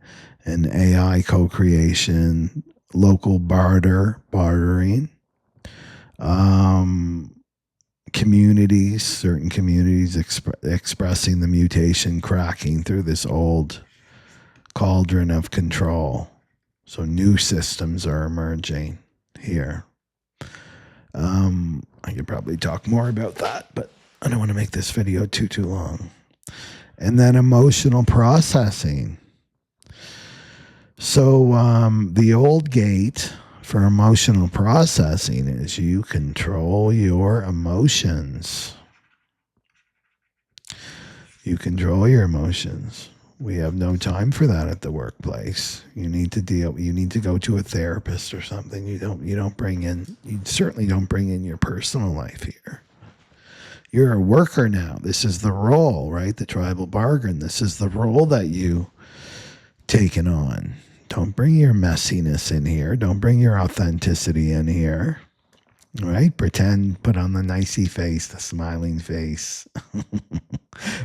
and AI co-creation, local bartering, communities, certain communities expressing the mutation, cracking through this old cauldron of control. So new systems are emerging here. I could probably talk more about that, but I don't want to make this video too long. And then emotional processing. So the old gate for emotional processing is you control your emotions. You control your emotions. We have no time for that at the workplace. You need to go to a therapist or something. You certainly don't bring in your personal life here. You're a worker now. This is the role, right? The tribal bargain. This is the role that you taken on. Don't bring your messiness in here. Don't bring your authenticity in here. Right? Pretend, put on the nicey face, the smiling face,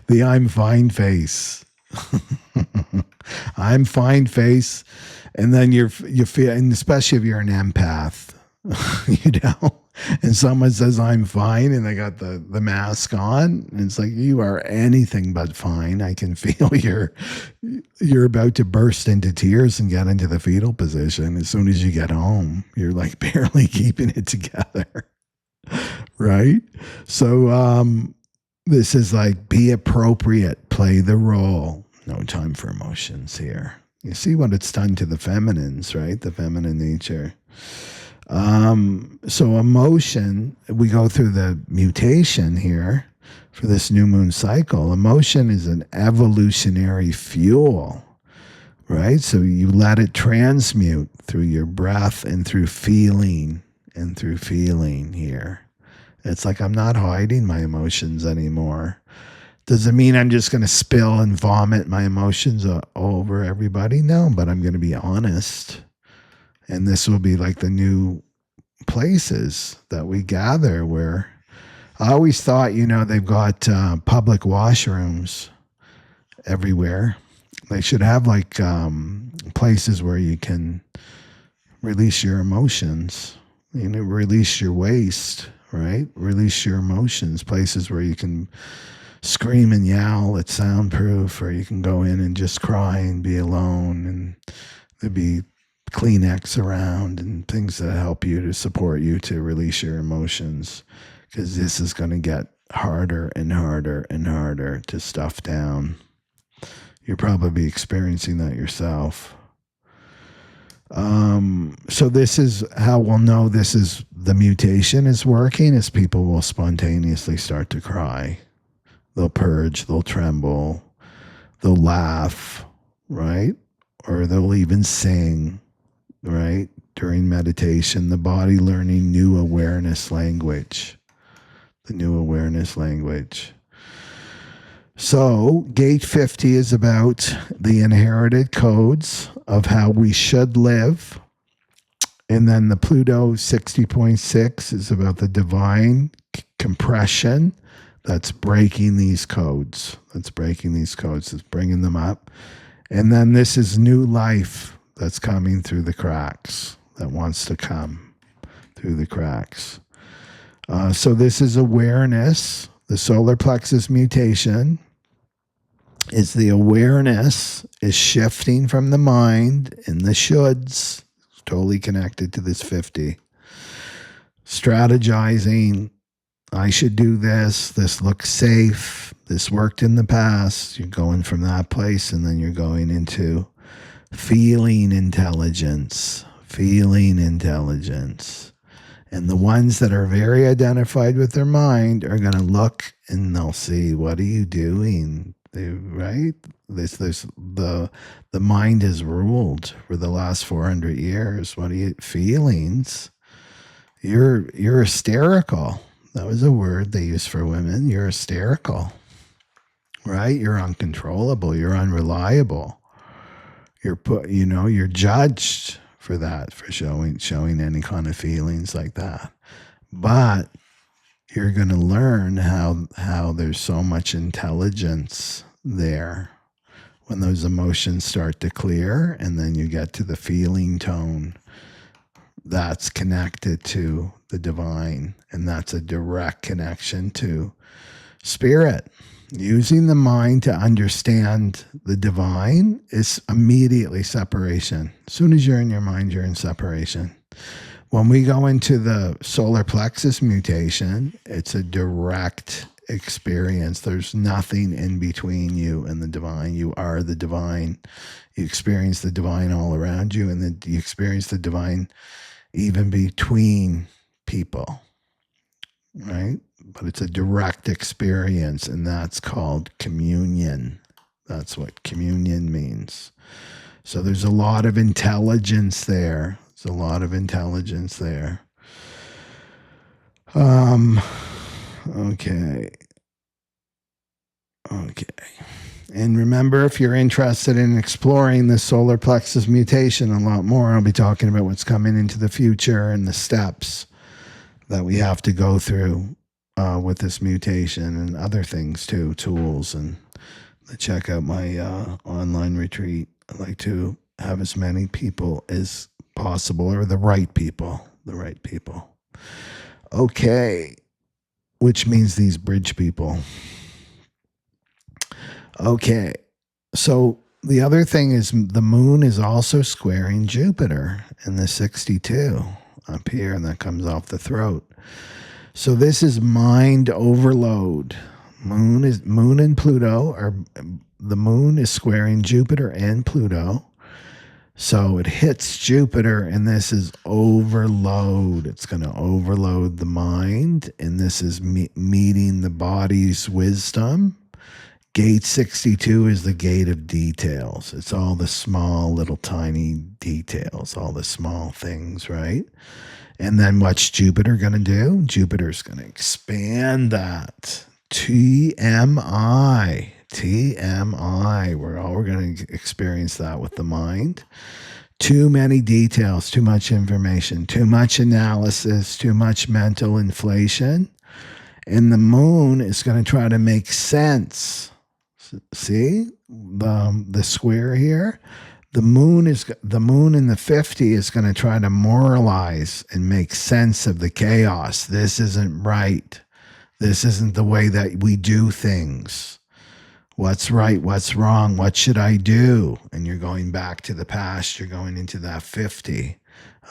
the I'm fine face. I'm fine face. And then you feel, and especially if you're an empath, and someone says I'm fine and they got the mask on, and it's like, you are anything but fine. I can feel you're about to burst into tears and get into the fetal position. As soon as you get home, you're like barely keeping it together. Right? So this is like, be appropriate, play the role. No time for emotions here. You see what it's done to the feminines, right? The feminine nature. So emotion, we go through the mutation here for this new moon cycle. Emotion is an evolutionary fuel, right? So you let it transmute through your breath and through feeling here. It's like, I'm not hiding my emotions anymore. Does it mean I'm just going to spill and vomit my emotions over everybody? No, but I'm going to be honest. And this will be like the new places that we gather, where I always thought, they've got public washrooms everywhere. They should have like places where you can release your emotions, release your waste, right? Release your emotions, places where you can scream and yell, it's soundproof, or you can go in and just cry and be alone, and there'd be Kleenex around and things that help you, to support you to release your emotions, because this is going to get harder and harder and harder to stuff down. You're probably experiencing that yourself. So this is how we'll know this is the mutation is working, is people will spontaneously start to cry. They'll purge, they'll tremble, they'll laugh, right? Or they'll even sing, right? During meditation, the body learning new awareness language, the new awareness language. So gate 50 is about the inherited codes of how we should live. And then the Pluto 60.6 is about the divine compression that's breaking these codes. That's breaking these codes. It's bringing them up. And then this is new life that's coming through the cracks, that wants to come through the cracks. So this is awareness. The solar plexus mutation is the awareness is shifting from the mind and the shoulds, totally connected to this 50. Strategizing, I should do this looks safe, this worked in the past. You're going from that place, and then you're going into feeling intelligence. And the ones that are very identified with their mind are going to look and they'll see, what are you doing? Right? The mind is ruled for the last 400 years. What are you feelings? You're hysterical. That was a word they used for women. You're hysterical. Right? You're uncontrollable. You're unreliable. You're judged for that, for showing any kind of feelings like that. But you're going to learn how there's so much intelligence there when those emotions start to clear, and then you get to the feeling tone that's connected to the divine, and that's a direct connection to spirit. Using the mind to understand the divine is immediately separation. As soon as you're in your mind, you're in separation. When we go into the solar plexus mutation, it's a direct experience. There's nothing in between you and the divine. You are the divine. You experience the divine all around you, and then you experience the divine even between people, right? But it's a direct experience, and that's called communion. That's what communion means. So there's a lot of intelligence there. There's a lot of intelligence there. Okay. And remember, if you're interested in exploring the solar plexus mutation a lot more, I'll be talking about what's coming into the future and the steps that we have to go through with this mutation, and other things too, tools. And check out my online retreat. I like to have as many people as possible, or the right people. Okay. Which means these bridge people. Okay. So the other thing is the moon is also squaring Jupiter in the 62 up here, and that comes off the throat. So this is mind overload. Moon and Pluto the moon is squaring Jupiter and Pluto. So it hits Jupiter, and this is overload. It's going to overload the mind, and this is meeting the body's wisdom. Gate 62 is the gate of details. It's all the small, little, tiny details, all the small things, right? And then what's Jupiter going to do? Jupiter's going to expand that. TMI. We're going to experience that with the mind. Too many details, too much information, too much analysis, too much mental inflation. And the moon is going to try to make sense. See the square here? The moon in the 50 is going to try to moralize and make sense of the chaos. This isn't right. This isn't the way that we do things. What's right? What's wrong? What should I do? And you're going back to the past. You're going into that 50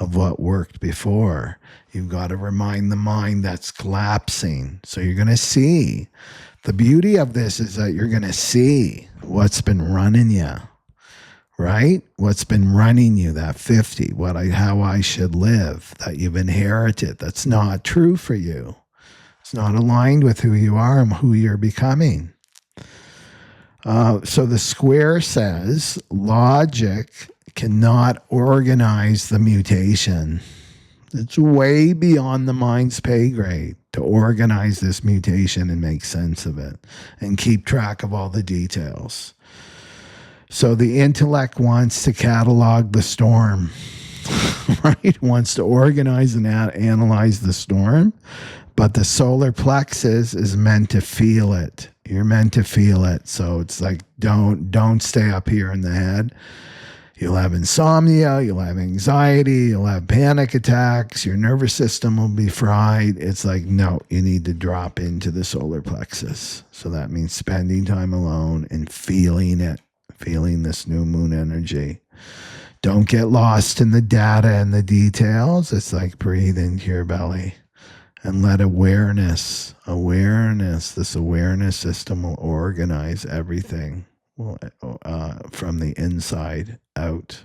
of what worked before. You've got to remind the mind that's collapsing. So you're going to see. The beauty of this is that you're going to see what's been running you. Right? What's been running you, that 50, how I should live, that you've inherited, that's not true for you. It's not aligned with who you are and who you're becoming. So the square says logic cannot organize the mutation. It's way beyond the mind's pay grade to organize this mutation and make sense of it and keep track of all the details. So the intellect wants to catalog the storm, right? Wants to organize and analyze the storm, but the solar plexus is meant to feel it. You're meant to feel it. So it's like, don't stay up here in the head. You'll have insomnia, you'll have anxiety, you'll have panic attacks, your nervous system will be fried. It's like, no, you need to drop into the solar plexus. So that means spending time alone and feeling it, feeling this new moon energy. Don't get lost in the data and the details. It's like breathe into your belly and let this awareness system will organize everything. From the inside out.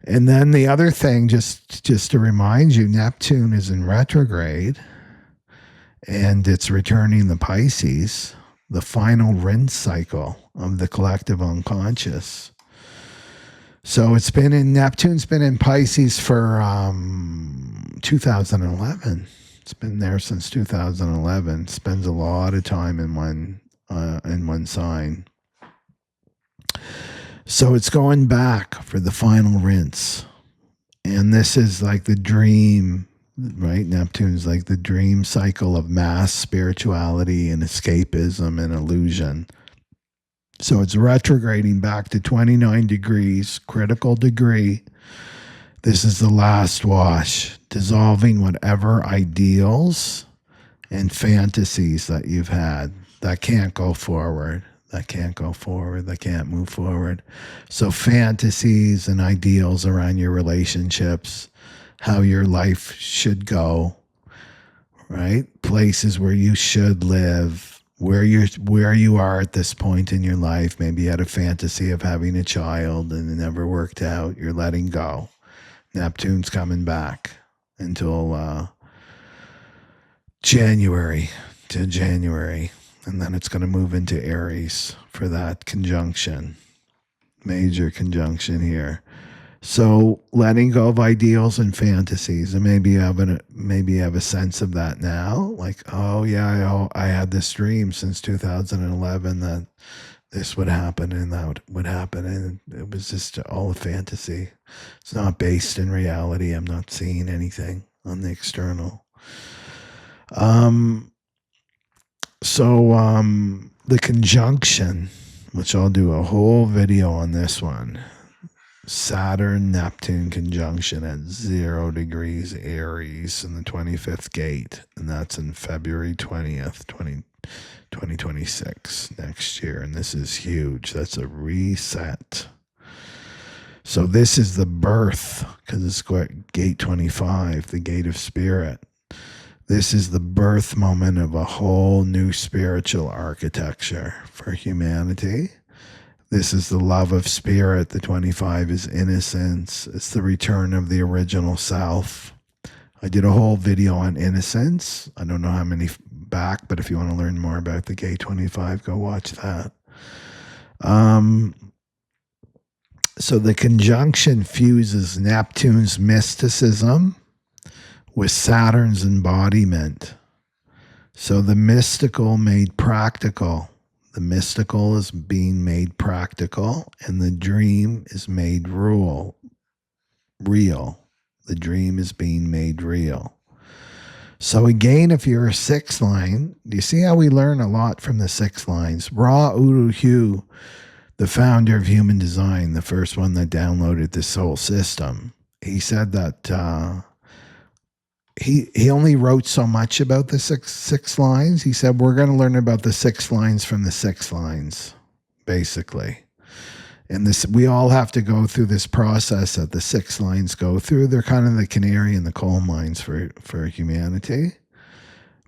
And then the other thing, just to remind you, Neptune is in retrograde and it's returning the Pisces, the final rinse cycle of the collective unconscious. So Neptune's been in Pisces for 2011. It's been there since 2011. Spends a lot of time in one sign. So it's going back for the final rinse. And this is like the dream, right? Neptune's like the dream cycle of mass spirituality and escapism and illusion. So it's retrograding back to 29 degrees, critical degree. This is the last wash, dissolving whatever ideals and fantasies that you've had that can't go forward. That can't move forward. So fantasies and ideals around your relationships, how your life should go, right? Places where you should live, where you are at this point in your life. Maybe you had a fantasy of having a child and it never worked out. You're letting go. Neptune's coming back until January. And then it's going to move into Aries for that conjunction, major conjunction here. So letting go of ideals and fantasies, and maybe you have a sense of that now. Like, oh yeah, I had this dream since 2011 that this would happen and that would happen, and it was just all a fantasy. It's not based in reality. I'm not seeing anything on the external. So the conjunction, which I'll do a whole video on this one, Saturn-Neptune conjunction at 0 degrees Aries in the 25th gate, and that's in February 20th, 2026, next year, and this is huge. That's a reset. So this is the birth, because it's gate 25, the gate of spirit. This is the birth moment of a whole new spiritual architecture for humanity. This is the love of spirit. The 25 is innocence. It's the return of the original self. I did a whole video on innocence. I don't know how many back, but if you want to learn more about the gate 25, go watch that. So the conjunction fuses Neptune's mysticism with Saturn's embodiment. So the mystical made practical. The mystical is being made practical, and the dream is made real. The dream is being made real. So again, if you're a 6th line, do you see how we learn a lot from the 6 lines? Ra Uru Hu, the founder of human design, the first one that downloaded the soul system, he said that he only wrote so much about the six lines. He said, we're going to learn about the 6 lines from the 6 lines, basically. And this, we all have to go through this process that the 6 lines go through. They're kind of the canary in the coal mines for humanity.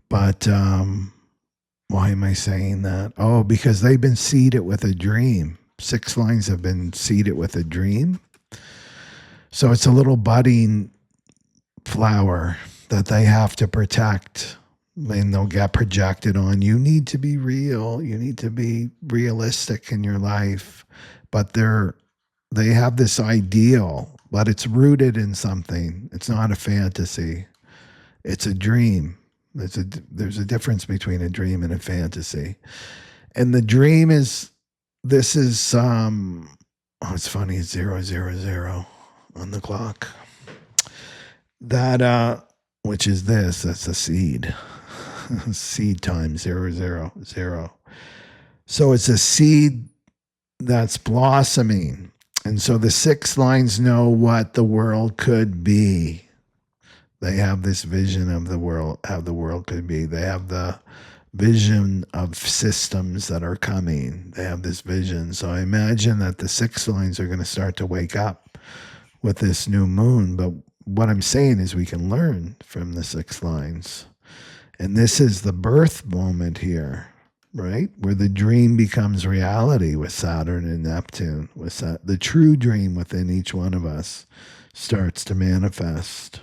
But why am I saying that? Oh, because they've been seeded with a dream. 6 lines have been seeded with a dream. So it's a little budding flower that they have to protect. And they'll get projected on. You need to be real. You need to be realistic in your life. But they have this ideal, but it's rooted in something. It's not a fantasy. It's a dream. There's a difference between a dream and a fantasy. And the dream is, this is it's funny, it's 000 on the clock. That which is this, that's a seed. Seed times 000. So it's a seed that's blossoming. And so the 6 lines know what the world could be. They have this vision of the world, how the world could be. They have the vision of systems that are coming. They have this vision. So I imagine that the 6 lines are going to start to wake up with this new moon. But what I'm saying is we can learn from the 6 lines. And this is the birth moment here, right? Where the dream becomes reality with Saturn and Neptune. The true dream within each one of us starts to manifest.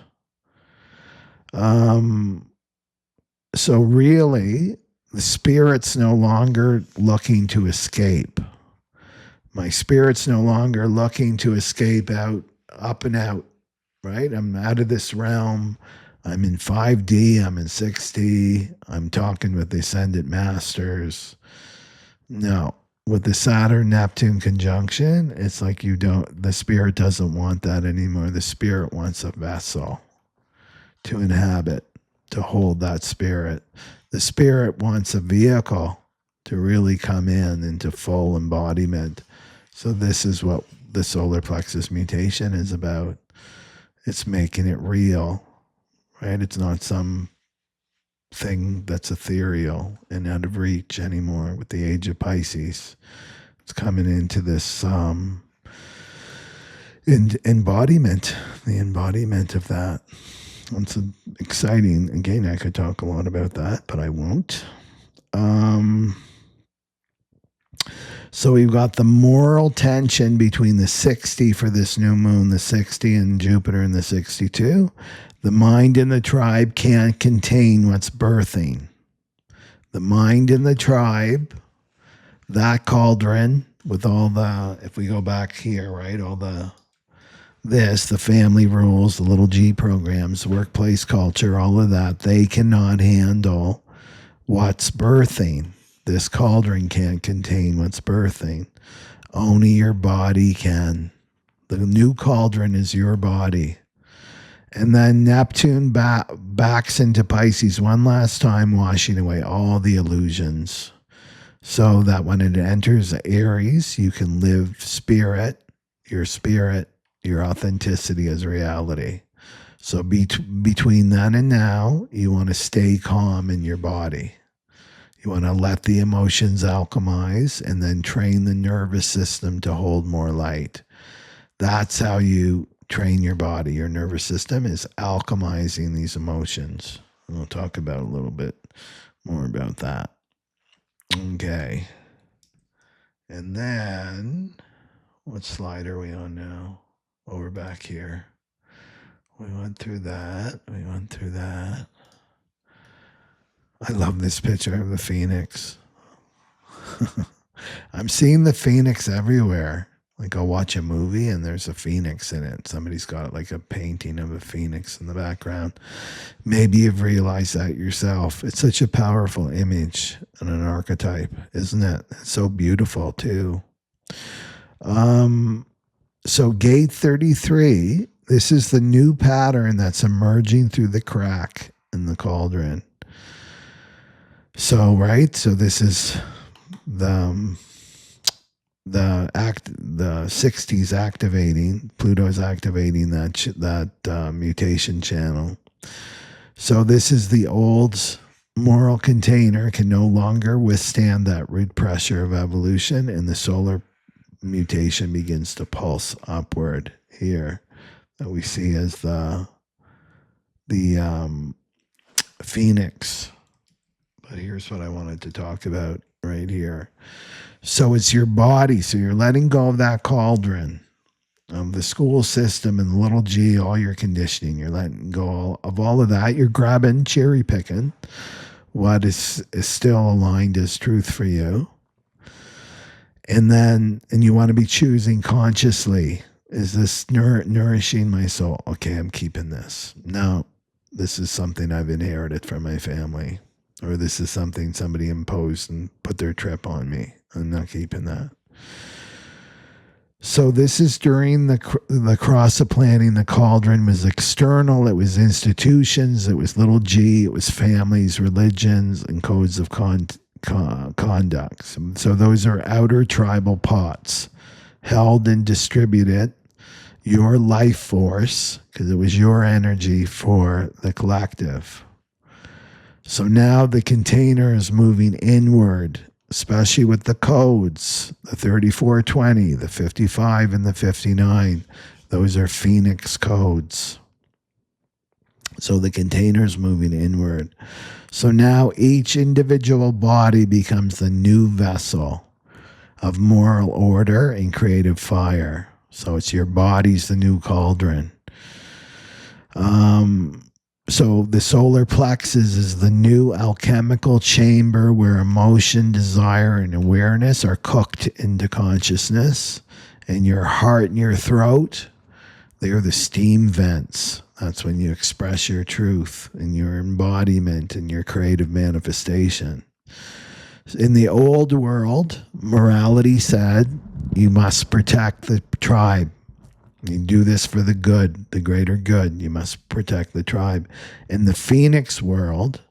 So really, the spirit's no longer looking to escape. My spirit's no longer looking to escape up and out, right? I'm out of this realm. I'm in 5D, I'm in 6D, I'm talking with the Ascendant Masters. No, with the Saturn-Neptune conjunction, it's like the spirit doesn't want that anymore. The spirit wants a vessel to inhabit, to hold that spirit. The spirit wants a vehicle to really come in into full embodiment. So this is what the solar plexus mutation is about. It's making it real. Right? It's not some thing that's ethereal and out of reach anymore with the age of Pisces. It's coming into this embodiment, the embodiment of that. It's exciting. Again, I could talk a lot about that, but I won't. So we've got the moral tension between the 60 for this new moon, the 60 and Jupiter in the 62. The mind in the tribe can't contain what's birthing. The mind in the tribe, that cauldron with all the, if we go back here, right, all the family rules, the little G programs, workplace culture, all of that, they cannot handle what's birthing. This cauldron can't contain what's birthing. Only your body can. The new cauldron is your body. And then Neptune backs into Pisces one last time, washing away all the illusions. So that when it enters Aries, you can live your authenticity as reality. So between then and now, you want to stay calm in your body. You want to let the emotions alchemize and then train the nervous system to hold more light. That's how you train your body. Your nervous system is alchemizing these emotions. And we'll talk about a little bit more about that. Okay. And then, what slide are we on now? Oh, we're back here. We went through that. I love this picture of the phoenix. I'm seeing the phoenix everywhere. Like I'll watch a movie and there's a phoenix in it. Somebody's got like a painting of a phoenix in the background. Maybe you've realized that yourself. It's such a powerful image and an archetype, isn't it? It's so beautiful too. So gate 33, this is the new pattern that's emerging through the crack in the cauldron. So, right, so this is the 60s activating, Pluto's activating that mutation channel. So this is the old moral container can no longer withstand that root pressure of evolution, and the solar mutation begins to pulse upward here, that we see as the phoenix. But here's what I wanted to talk about right here. So it's your body. So you're letting go of that cauldron. of the school system and the little g, all your conditioning. You're letting go of all of that. You're grabbing, cherry picking what is still aligned as truth for you. And you want to be choosing consciously. Is this nourishing my soul? Okay, I'm keeping this. No, this is something I've inherited from my family. Or this is something somebody imposed and put their trip on me. I'm not keeping that. So this is during the cross of planning. The cauldron was external. It was institutions. It was little g. It was families, religions, and codes of conduct. So those are outer tribal pots held and distributed your life force, because it was your energy for the collective. So now the container is moving inward, especially with the codes, the 3420, the 55, and the 59. Those are Phoenix codes. So the container is moving inward. So now each individual body becomes the new vessel of moral order and creative fire. So it's your body's the new cauldron. So the solar plexus is the new alchemical chamber where emotion, desire, and awareness are cooked into consciousness. And your heart and your throat, they are the steam vents. That's when you express your truth and your embodiment and your creative manifestation. In the old world, morality said you must protect the tribe. You do this for the good, the greater good. You must protect the tribe. In the Phoenix world,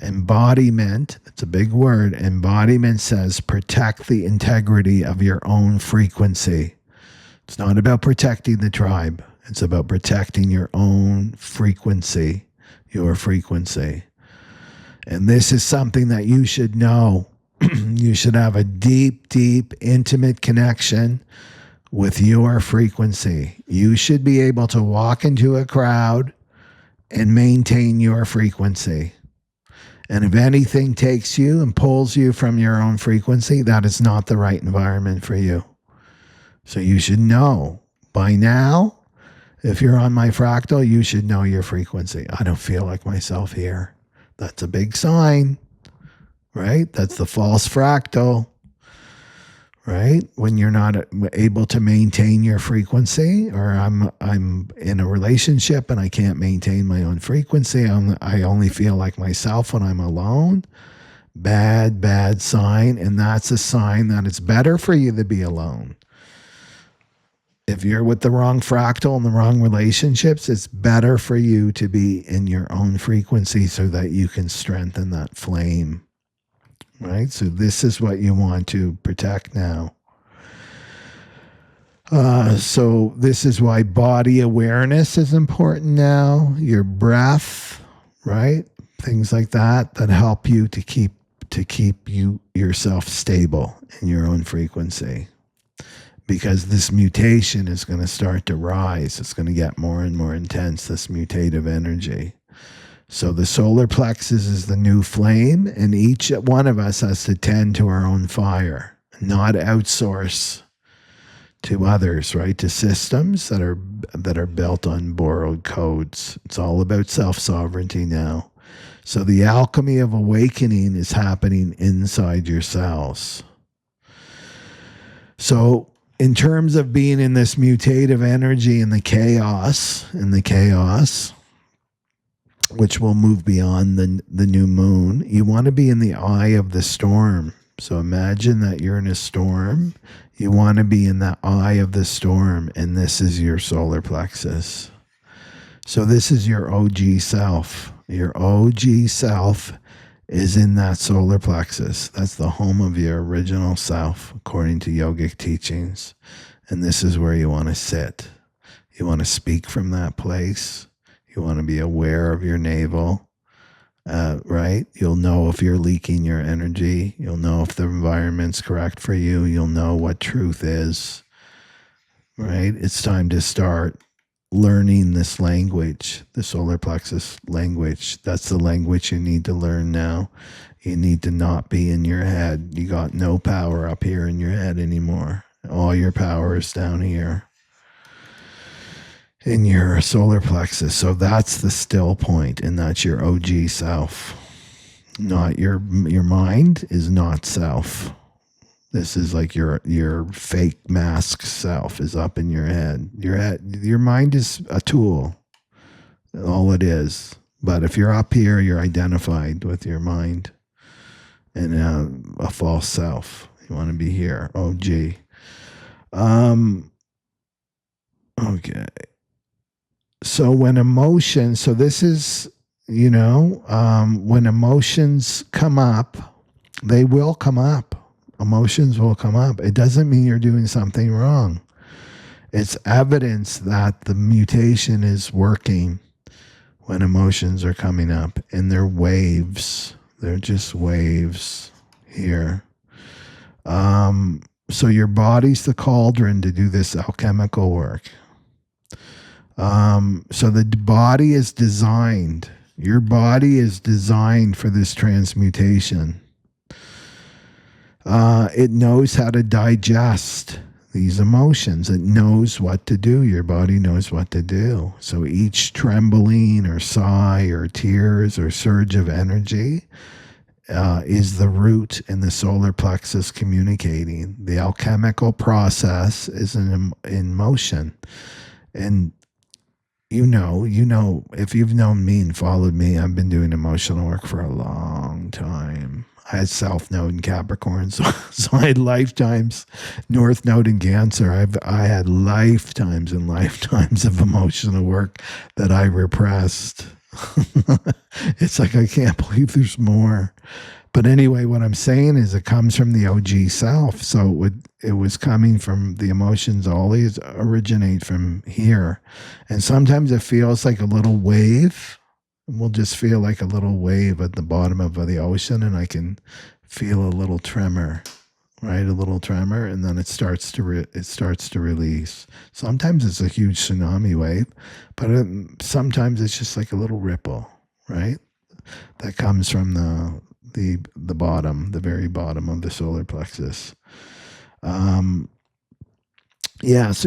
embodiment, it's a big word, embodiment says protect the integrity of your own frequency. It's not about protecting the tribe. It's about protecting your own frequency, your frequency. And this is something that you should know. You should have a deep, deep, intimate connection with your frequency. You should be able to walk into a crowd and maintain your frequency. And if anything takes you and pulls you from your own frequency, that is not the right environment for you. So you should know by now, if you're on my fractal, you should know your frequency. I don't feel like myself here. That's a big sign, right? That's the false fractal. Right? When you're not able to maintain your frequency, or I'm in a relationship and I can't maintain my own frequency. I only feel like myself when I'm alone. Bad sign. And that's a sign that it's better for you to be alone. If you're with the wrong fractal and the wrong relationships, it's better for you to be in your own frequency so that you can strengthen that flame. Right? So this is what you want to protect now. So this is why body awareness is important now. Your breath, right? Things like that help you to keep yourself stable in your own frequency. Because this mutation is going to start to rise. It's going to get more and more intense, this mutative energy. So the solar plexus is the new flame, and each one of us has to tend to our own fire, not outsource to others, right? To systems that are built on borrowed codes. It's all about self-sovereignty now. So the alchemy of awakening is happening inside your cells. So in terms of being in this mutative energy and the chaos, which will move beyond the new moon, you want to be in the eye of the storm. So imagine that you're in a storm. You want to be in the eye of the storm, and this is your solar plexus. So this is your OG self. Your OG self is in that solar plexus. That's the home of your original self, according to yogic teachings. And this is where you want to sit. You want to speak from that place. You want to be aware of your navel, right? You'll know if you're leaking your energy. You'll know if the environment's correct for you. You'll know what truth is, right? It's time to start learning this language, the solar plexus language. That's the language you need to learn now. You need to not be in your head. You got no power up here in your head anymore. All your power is down here. in your solar plexus. So that's the still point, and that's your OG self. Not your mind is not self. This is like your fake mask self is up in your head. Your mind is a tool. All it is. But if you're up here, you're identified with your mind and a false self. You want to be here. OG. Okay. So when emotions, so this is, when emotions come up, they will come up. Emotions will come up. It doesn't mean you're doing something wrong. It's evidence that the mutation is working when emotions are coming up, and they're waves. They're just waves here. So your body's the cauldron to do this alchemical work. So the body is designed. Your body is designed for this transmutation. It knows how to digest these emotions. It knows what to do. Your body knows what to do. So each trembling or sigh or tears or surge of energy is the root in the solar plexus communicating. The alchemical process is in motion. And if you've known me and followed me, I've been doing emotional work for a long time. I had South Node in Capricorn, so I had lifetimes, North Node in Cancer. I had lifetimes and lifetimes of emotional work that I repressed. It's like, I can't believe there's more. But anyway, what I'm saying is it comes from the OG self. So it was coming from the emotions, always originate from here. And sometimes it feels like a little wave. We'll just feel like a little wave at the bottom of the ocean, and I can feel a little tremor, right? A little tremor, and then it starts to release. Sometimes it's a huge tsunami wave, but sometimes it's just like a little ripple, right? That comes from the bottom, the very bottom of the solar plexus. So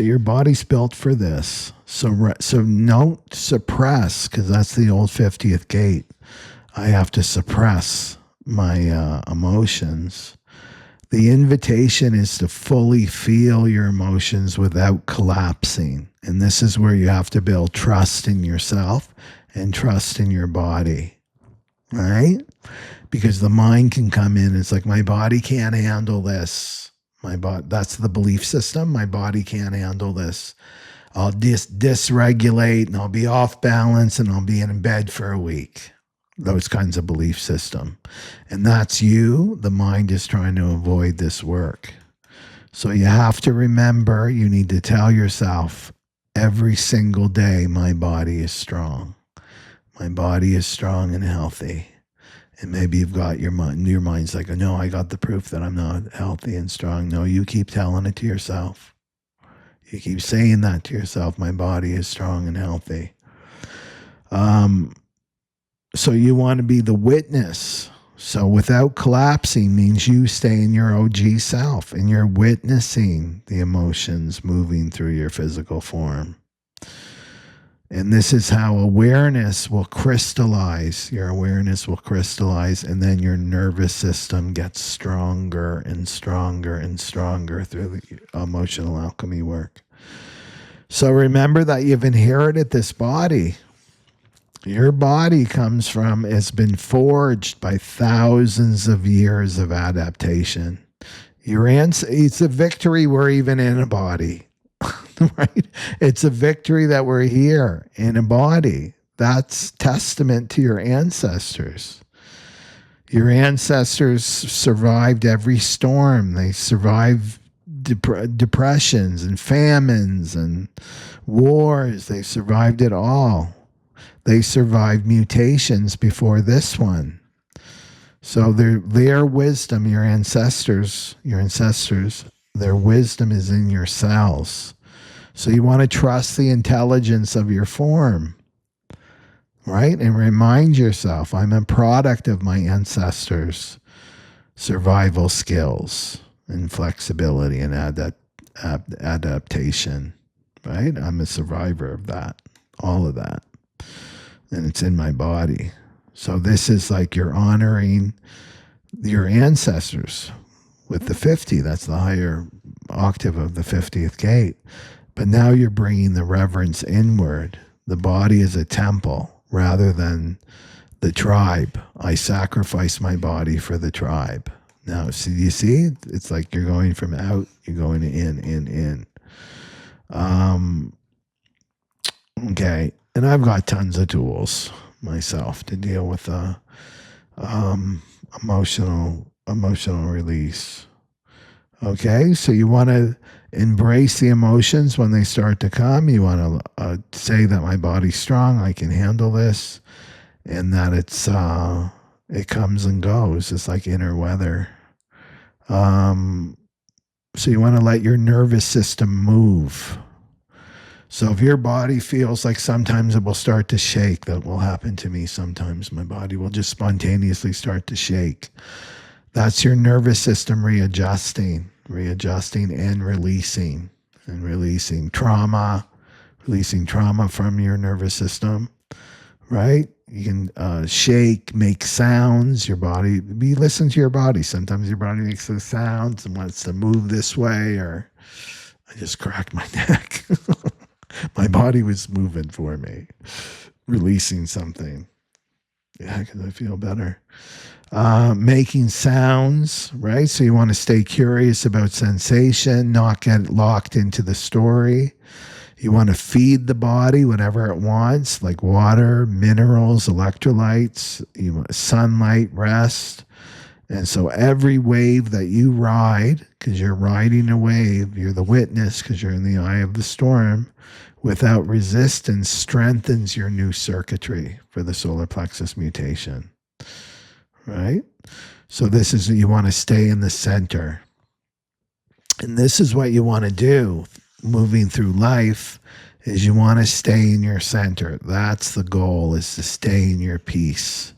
your body's built for this. So don't suppress, because that's the old 50th gate. I have to suppress my emotions. The invitation is to fully feel your emotions without collapsing. And this is where you have to build trust in yourself and trust in your body, right? Because the mind can come in. It's like, my body can't handle this. That's the belief system. My body can't handle this. I'll dysregulate, and I'll be off balance, and I'll be in bed for a week. Those kinds of belief system. And that's you. The mind is trying to avoid this work. So you have to remember, you need to tell yourself every single day, my body is strong. My body is strong and healthy. And maybe you've got your mind's like, oh, no, I got the proof that I'm not healthy and strong. No, you keep telling it to yourself. You keep saying that to yourself. My body is strong and healthy. So you want to be the witness. So without collapsing means you stay in your OG self, and you're witnessing the emotions moving through your physical form. And this is how awareness will crystallize. Your awareness will crystallize, and then your nervous system gets stronger and stronger and stronger through the emotional alchemy work. So remember that you've inherited this body. Your body has been forged by thousands of years of adaptation. It's a victory we're even in a body. Right? It's a victory that we're here in a body. That's testament to your ancestors. Your ancestors survived every storm. They survived depressions and famines and wars. They survived it all. They survived mutations before this one. So their wisdom, your ancestors, their wisdom is in your cells. So you want to trust the intelligence of your form, right? And remind yourself, I'm a product of my ancestors' survival skills and flexibility and adaptation, right? I'm a survivor of that, all of that. And it's in my body. So this is like you're honoring your ancestors with the 50. That's the higher octave of the 50th gate. But now you're bringing the reverence inward. The body is a temple rather than the tribe. I sacrifice my body for the tribe. Now, see, you see, it's like you're going from out, you're going in. Okay, and I've got tons of tools myself to deal with emotional release. Okay, so you want to embrace the emotions when they start to come. You want to say that my body's strong, I can handle this, and that it comes and goes. It's like inner weather. So you want to let your nervous system move. So if your body feels like sometimes it will start to shake, that will happen to me sometimes. My body will just spontaneously start to shake. That's your nervous system readjusting and releasing trauma, releasing trauma from your nervous system, right? You can shake, make sounds. Your body, listen to your body. Sometimes your body makes those sounds and wants to move this way, or I just cracked my neck. My body was moving for me, releasing something. Yeah, because I feel better. Making sounds, right? So you want to stay curious about sensation, not get locked into the story. You want to feed the body whatever it wants, like water, minerals, electrolytes, you want sunlight, rest. And so every wave that you ride, because you're riding a wave, you're the witness because you're in the eye of the storm, without resistance strengthens your new circuitry for the solar plexus mutation, right? So this is, you want to stay in the center. And this is what you want to do moving through life, is you want to stay in your center. That's the goal, is to stay in your peace.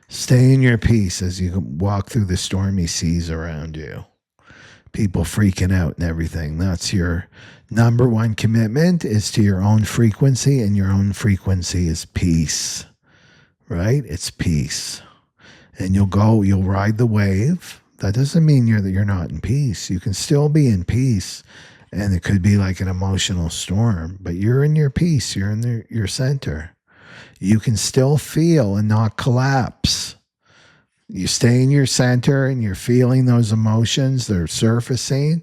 Stay in your peace as you walk through the stormy seas around you. People freaking out and everything. That's your number one commitment, is to your own frequency, and your own frequency is peace, right? It's peace. And you'll ride the wave. That doesn't mean you're not in peace. You can still be in peace, and it could be like an emotional storm, but you're in your peace. You're in your center. You can still feel and not collapse. You stay in your center and you're feeling those emotions. They're surfacing.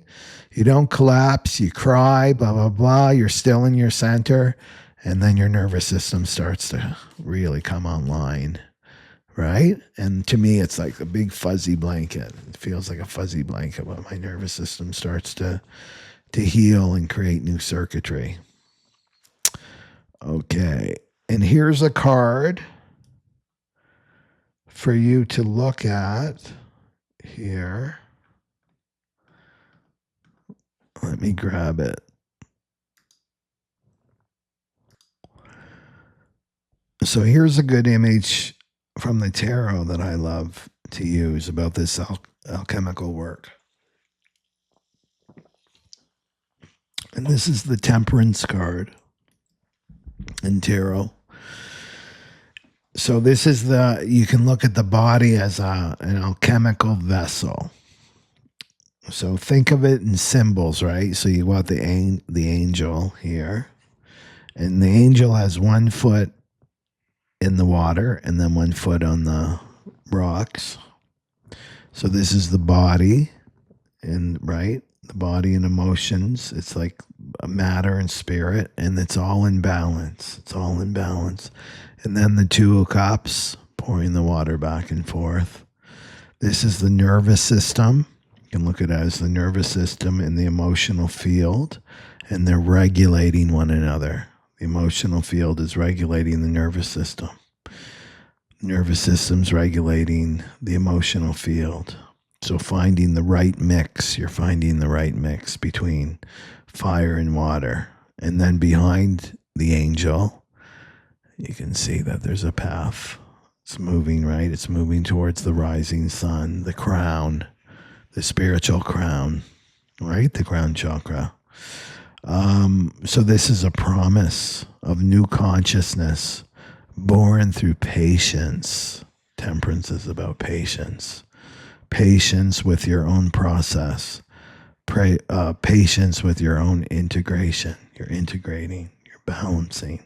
You don't collapse. You cry, blah, blah, blah. You're still in your center. And then your nervous system starts to really come online, right? And to me, it's like a big fuzzy blanket. It feels like a fuzzy blanket when my nervous system starts to heal and create new circuitry. Okay. And here's a card for you to look at here. Let me grab it. So here's a good image from the tarot that I love to use about this alchemical work. And this is the Temperance card in tarot. So this is you can look at the body as an alchemical vessel. So think of it in symbols, right? So you got the angel here. And the angel has 1 foot in the water and then 1 foot on the rocks. So this is the body, and right? The body and emotions. It's like a matter and spirit, and it's all in balance. It's all in balance. And then the 2 cups, pouring the water back and forth. This is the nervous system. You can look at it as the nervous system and the emotional field, and they're regulating one another. The emotional field is regulating the nervous system. The nervous system's regulating the emotional field. So finding the right mix, you're finding the right mix between fire and water. And then behind the angel, you can see that there's a path. It's moving, right? It's moving towards the rising sun, the crown, the spiritual crown, right? The crown chakra. So this is a promise of new consciousness born through patience. Temperance is about patience. Patience with your own process. Patience with your own integration. You're integrating, you're balancing.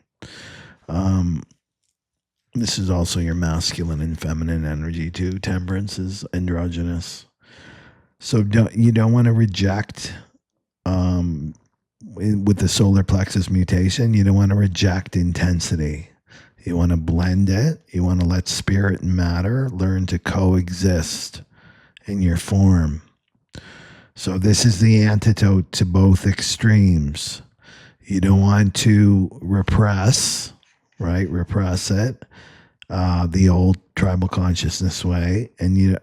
This is also your masculine and feminine energy too. Temperance is androgynous. So you don't want to reject, with the solar plexus mutation, you don't want to reject intensity. You want to blend it. You want to let spirit and matter learn to coexist in your form. So this is the antidote to both extremes. You don't want to repress, right? Repress it, the old tribal consciousness way, and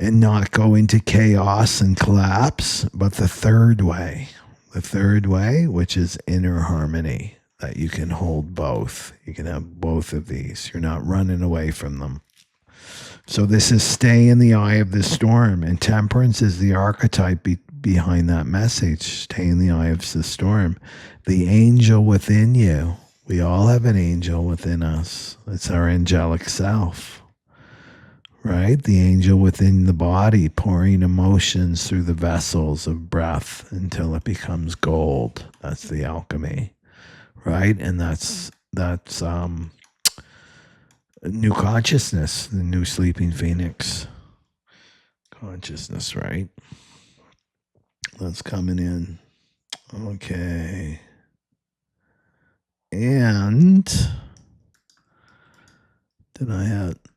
not go into chaos and collapse, but the third way, which is inner harmony, that you can hold both. You can have both of these. You're not running away from them. So this is stay in the eye of the storm, and temperance is the archetype behind that message. Stay in the eye of the storm. The angel within you. We all have an angel within us. It's our angelic self, right? The angel within the body, pouring emotions through the vessels of breath until it becomes gold. That's the alchemy, right? And that's new consciousness, the new sleeping phoenix consciousness, right? That's coming in. Okay. And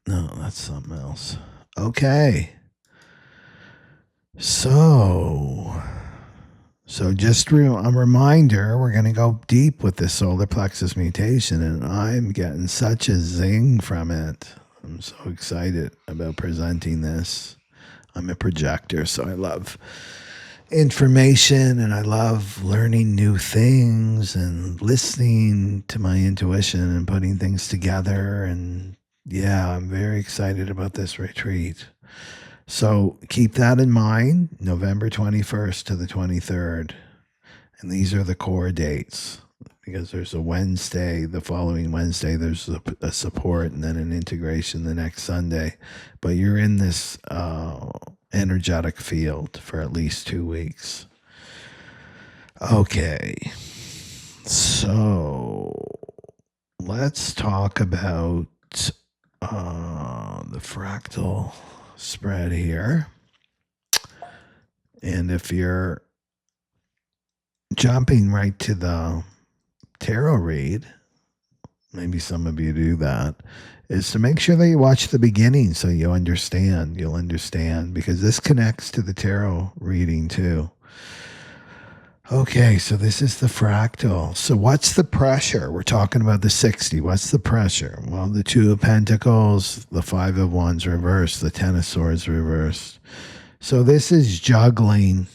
no, that's something else. Okay. So just a reminder, we're going to go deep with this solar plexus mutation, and I'm getting such a zing from it. I'm so excited about presenting this. I'm a projector, so I love information and I love learning new things and listening to my intuition and putting things together. And yeah, I'm very excited about this retreat. So keep that in mind, November 21st to the 23rd. And these are the core dates, because there's a Wednesday, the following Wednesday, there's a support and then an integration the next Sunday. But you're in this energetic field for at least 2 weeks. Okay. So let's talk about the fractal spread here. And if you're jumping right to the tarot read, maybe some of you do that, is to make sure that you watch the beginning so you'll understand, because this connects to the tarot reading too. Okay, so this is the fractal. So what's the pressure? We're talking about the 60. What's the pressure? Well, the 2 of Pentacles, the 5 of Wands reversed, the 10 of Swords reversed. So this is juggling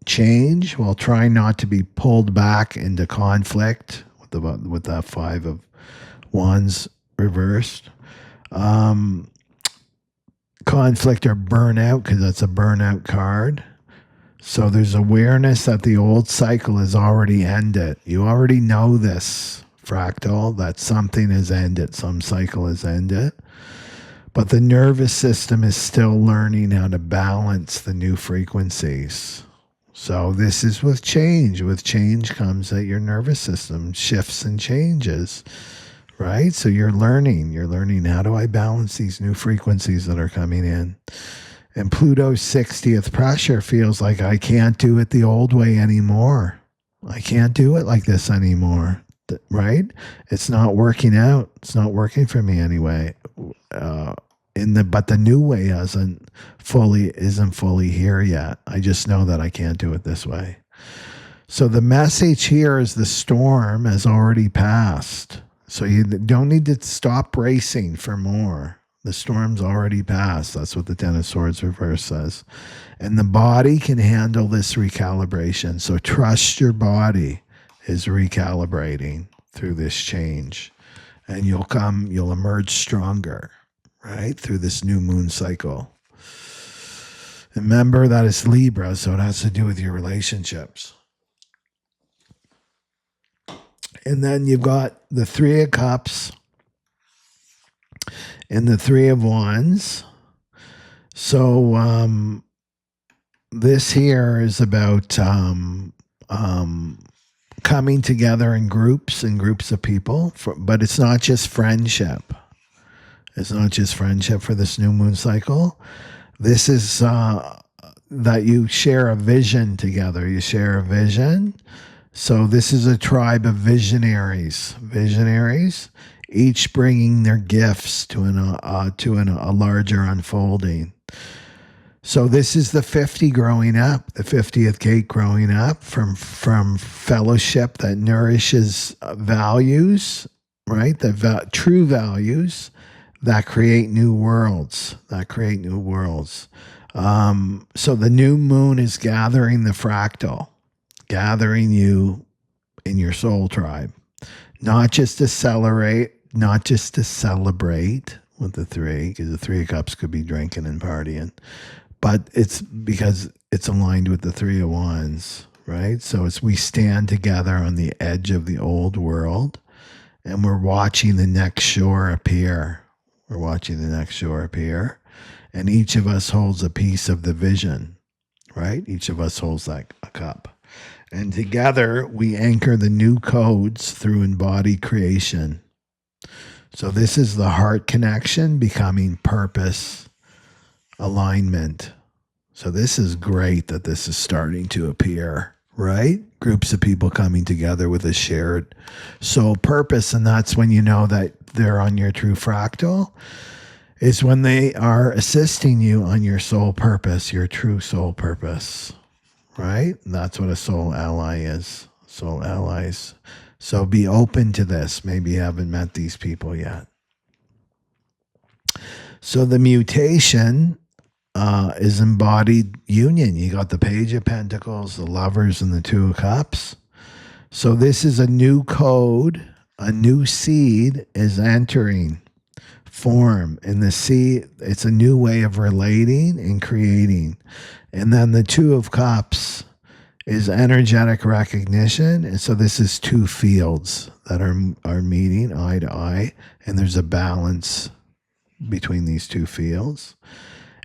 change while trying not to be pulled back into conflict with that 5 of Wands reversed. Conflict or burnout, because that's a burnout card. So there's awareness that the old cycle has already ended. You already know this, fractal, that something has ended, some cycle has ended. But the nervous system is still learning how to balance the new frequencies. So this is with change. With change comes that your nervous system shifts and changes, right? So you're learning, how do I balance these new frequencies that are coming in? And Pluto's 60th pressure feels like I can't do it the old way anymore. I can't do it like this anymore, right? It's not working out. It's not working for me anyway. But the new way isn't fully here yet. I just know that I can't do it this way. So the message here is the storm has already passed. So you don't need to stop racing for more. The storm's already passed. That's what the 10 of Swords reverse says. And the body can handle this recalibration. So trust your body is recalibrating through this change. And you'll emerge stronger, right? Through this new moon cycle. Remember that it's Libra, so it has to do with your relationships. And then you've got the Three of Cups and the Three of Wands. So this here is about coming together in groups of people, but it's not just friendship. It's not just friendship for this new moon cycle. This is that you share a vision together. You share a vision. So this is a tribe of visionaries, each bringing their gifts to a larger unfolding. So this is the 50 growing up, the 50th gate growing up from fellowship that nourishes values, right? True values that create new worlds, So the new moon is gathering the fractal, gathering you in your soul tribe, not just to celebrate with the three, because the Three of Cups could be drinking and partying, but it's because it's aligned with the Three of Wands, right? So we stand together on the edge of the old world, and we're watching the next shore appear. And each of us holds a piece of the vision, right? Each of us holds like a cup. And together we anchor the new codes through embodied creation. So this is the heart connection becoming purpose alignment. So this is great that this is starting to appear, right? Groups of people coming together with a shared soul purpose. And that's when you know that they're on your true fractal, is when they are assisting you on your soul purpose, your true soul purpose, right? And that's what a soul ally is, soul allies. So be open to this. Maybe you haven't met these people yet. So the mutation is embodied union. You got the Page of Pentacles, the Lovers, and the Two of Cups. So this is a new code, a new seed is entering form. In the seed, it's a new way of relating and creating. And then the Two of Cups is energetic recognition. And so this is two fields that are meeting eye to eye, and there's a balance between these two fields.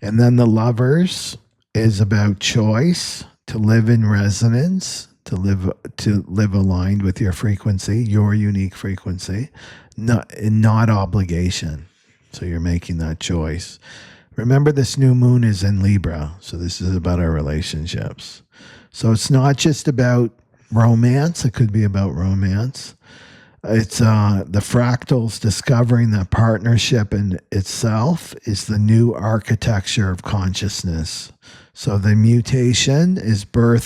And then the Lovers is about choice, to live in resonance, to live aligned with your frequency, your unique frequency, not obligation. So you're making that choice. Remember, this new moon is in Libra, so this is about our relationships. So it's not just about romance. It could be about romance. It's the fractals discovering that partnership in itself is the new architecture of consciousness. So the mutation is birth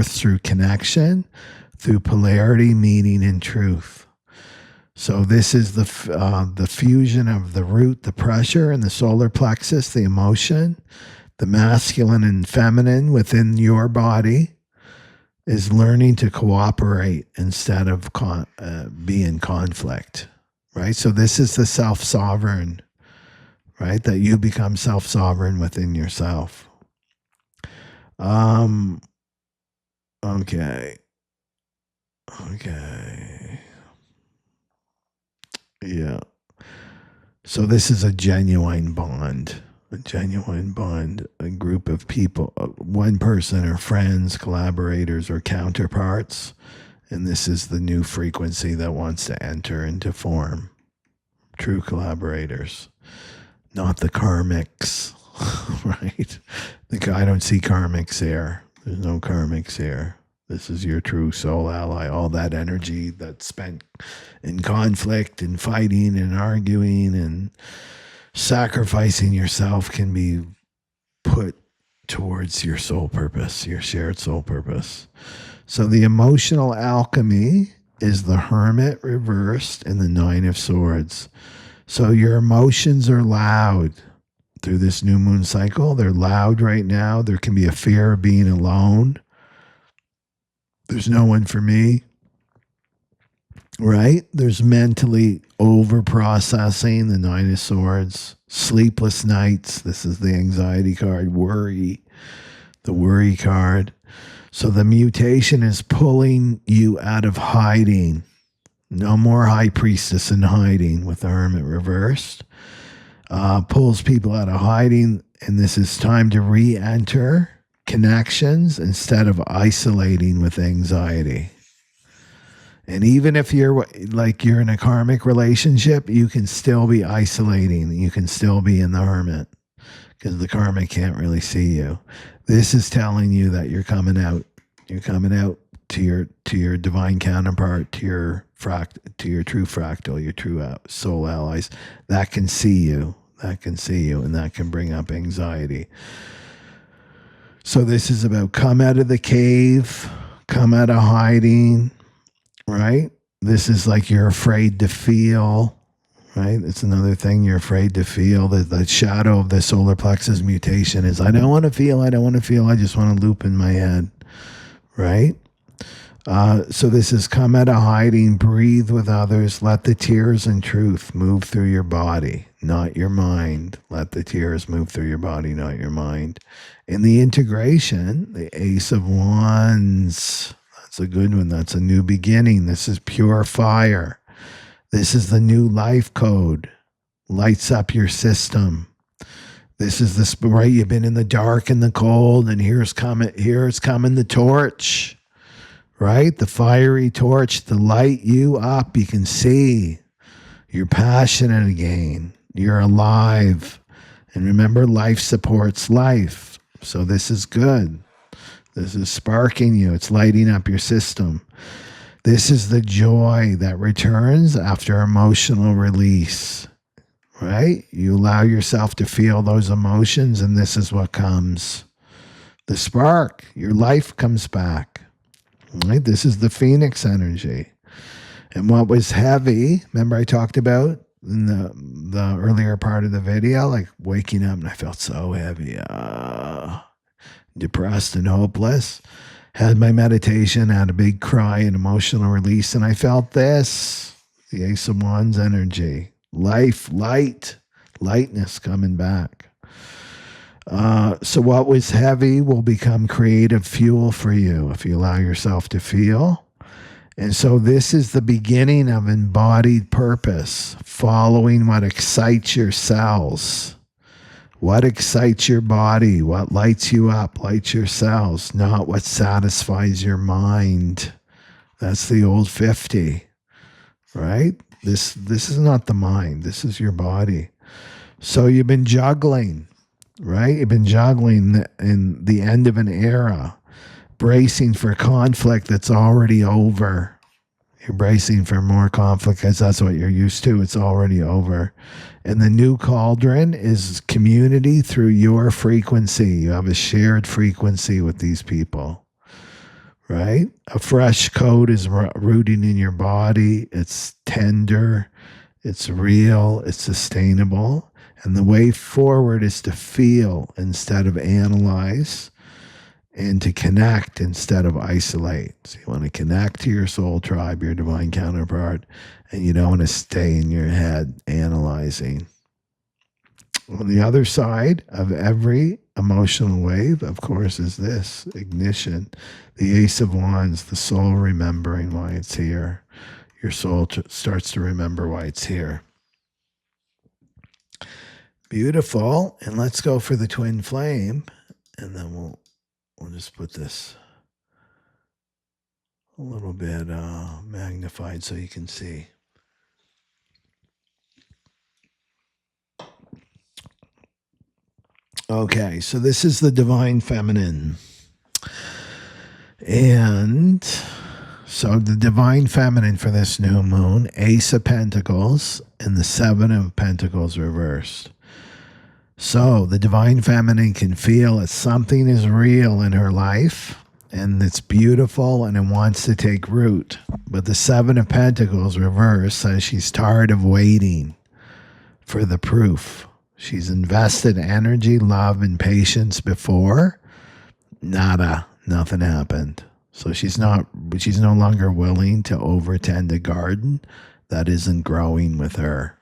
through connection, through polarity, meaning, and truth. So this is the fusion of the root, the pressure, and the solar plexus, the emotion, the masculine and feminine within your body, is learning to cooperate instead of be in conflict, right? So this is the self-sovereign, right? That you become self-sovereign within yourself. Okay. Yeah. So this is a genuine bond. A group of people, one person or friends, collaborators, or counterparts. And this is the new frequency that wants to enter into form. True collaborators, not the karmics, right? I don't see karmics here. There's no karmics here. This is your true soul ally. All that energy that's spent in conflict and fighting and arguing and sacrificing yourself can be put towards your soul purpose, your shared soul purpose. So the emotional alchemy is the Hermit reversed and the Nine of Swords. So your emotions are loud through this new moon cycle. They're loud right now. There can be a fear of being alone. There's no one for me. right? There's mentally over processing, the Nine of Swords, sleepless nights. This is the anxiety card, worry, the worry card. So the mutation is pulling you out of hiding. No more high priestess in hiding with the hermit reversed. Pulls people out of hiding, and this is time to re-enter connections instead of isolating with anxiety. And even if you're in a karmic relationship, you can still be isolating. You can still be in the hermit because the karmic can't really see you. This is telling you that you're coming out. You're coming out to your divine counterpart, to your true fractal, your true soul allies that can see you. That can see you, and that can bring up anxiety. So this is about come out of the cave, come out of hiding. Right? This is like you're afraid to feel, right? It's another thing you're afraid to feel. The shadow of the solar plexus mutation is I don't want to feel, I just want to loop in my head, right? So this is come out of hiding, breathe with others, let the tears and truth move through your body, not your mind. Let the tears move through your body, not your mind. In the integration, the Ace of Wands, that's a good one. That's a new beginning. This is pure fire. This is the new life code. Lights up your system. This is the right. You've been in the dark and the cold, and here's coming the torch. Right? The fiery torch to light you up. You can see. You're passionate again. You're alive. And remember, life supports life. So this is good. This is sparking you. It's lighting up your system. This is the joy that returns after emotional release, right? You allow yourself to feel those emotions, and this is what comes. The spark, your life comes back, right? This is the Phoenix energy. And what was heavy, remember I talked about in the earlier part of the video, like waking up and I felt so heavy. Depressed and hopeless, had my meditation, had a big cry and emotional release, and I felt this, the Ace of Wands energy, life, lightness coming back. So what was heavy will become creative fuel for you if you allow yourself to feel. And so this is the beginning of embodied purpose, following what excites your cells. What excites your body? What lights you up? Lights your cells, not what satisfies your mind. That's the old 50, right? This is not the mind. This is your body. So you've been juggling, right? You've been juggling in the end of an era, bracing for conflict that's already over. You're bracing for more conflict because that's what you're used to. It's already over. And the new cauldron is community through your frequency. You have a shared frequency with these people, right? A fresh code is rooting in your body. It's tender. It's real. It's sustainable. And the way forward is to feel instead of analyze, and to connect instead of isolate. So you want to connect to your soul tribe, your divine counterpart, and you don't want to stay in your head analyzing. On the other side of every emotional wave, of course, is this ignition, the Ace of Wands, the soul remembering why it's here. Your soul starts to remember why it's here. Beautiful. And let's go for the twin flame, and then we'll just put this a little bit magnified so you can see. Okay, so this is the divine feminine. And so the divine feminine for this new moon, Ace of Pentacles and the Seven of Pentacles reversed. So the divine feminine can feel that something is real in her life and it's beautiful and it wants to take root. But the Seven of Pentacles reverse says she's tired of waiting for the proof. She's invested energy, love, and patience before. Nada. Nothing happened. So she's no longer willing to overtend a garden that isn't growing with her.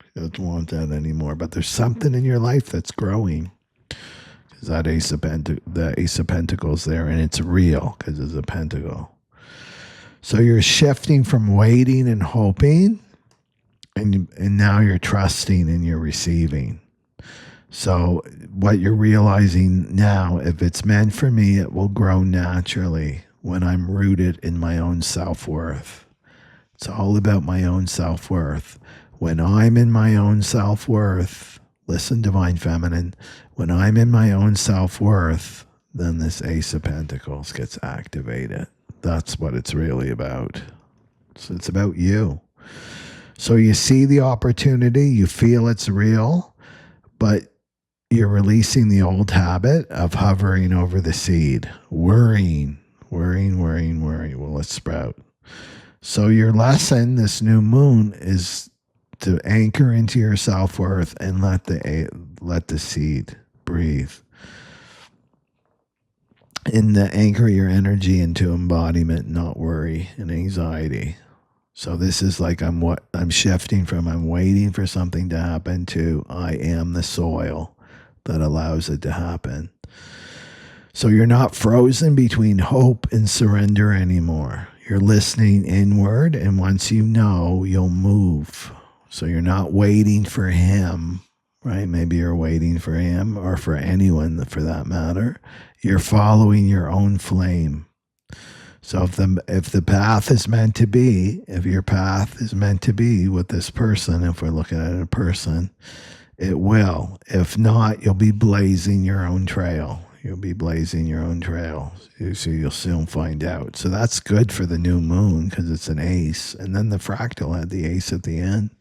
She doesn't want that anymore. But there's something in your life that's growing. Is that the Ace of Pentacles there, and it's real because it's a pentacle. So you're shifting from waiting and hoping, and now you're trusting and you're receiving. So what you're realizing now, if it's meant for me, it will grow naturally when I'm rooted in my own self-worth. It's all about my own self-worth. When I'm in my own self-worth, listen, Divine Feminine, when I'm in my own self-worth, then this Ace of Pentacles gets activated. That's what it's really about. So it's about you. So you see the opportunity, you feel it's real, but you're releasing the old habit of hovering over the seed, worrying. Will it sprout? So your lesson, this new moon, is to anchor into your self-worth and let the seed breathe. And to anchor your energy into embodiment, not worry and anxiety. So this is like I'm shifting from I'm waiting for something to happen to I am the soil that allows it to happen. So you're not frozen between hope and surrender anymore. You're listening inward, and once you know, you'll move. So you're not waiting for him, right? Maybe you're waiting for him or for anyone for that matter. You're following your own flame. So if the path is meant to be, if your path is meant to be with this person, if we're looking at a person, it will. If not, you'll be blazing your own trail. You'll be blazing your own trail. So you'll soon find out. So that's good for the new moon because it's an ace. And then the fractal had the ace at the end.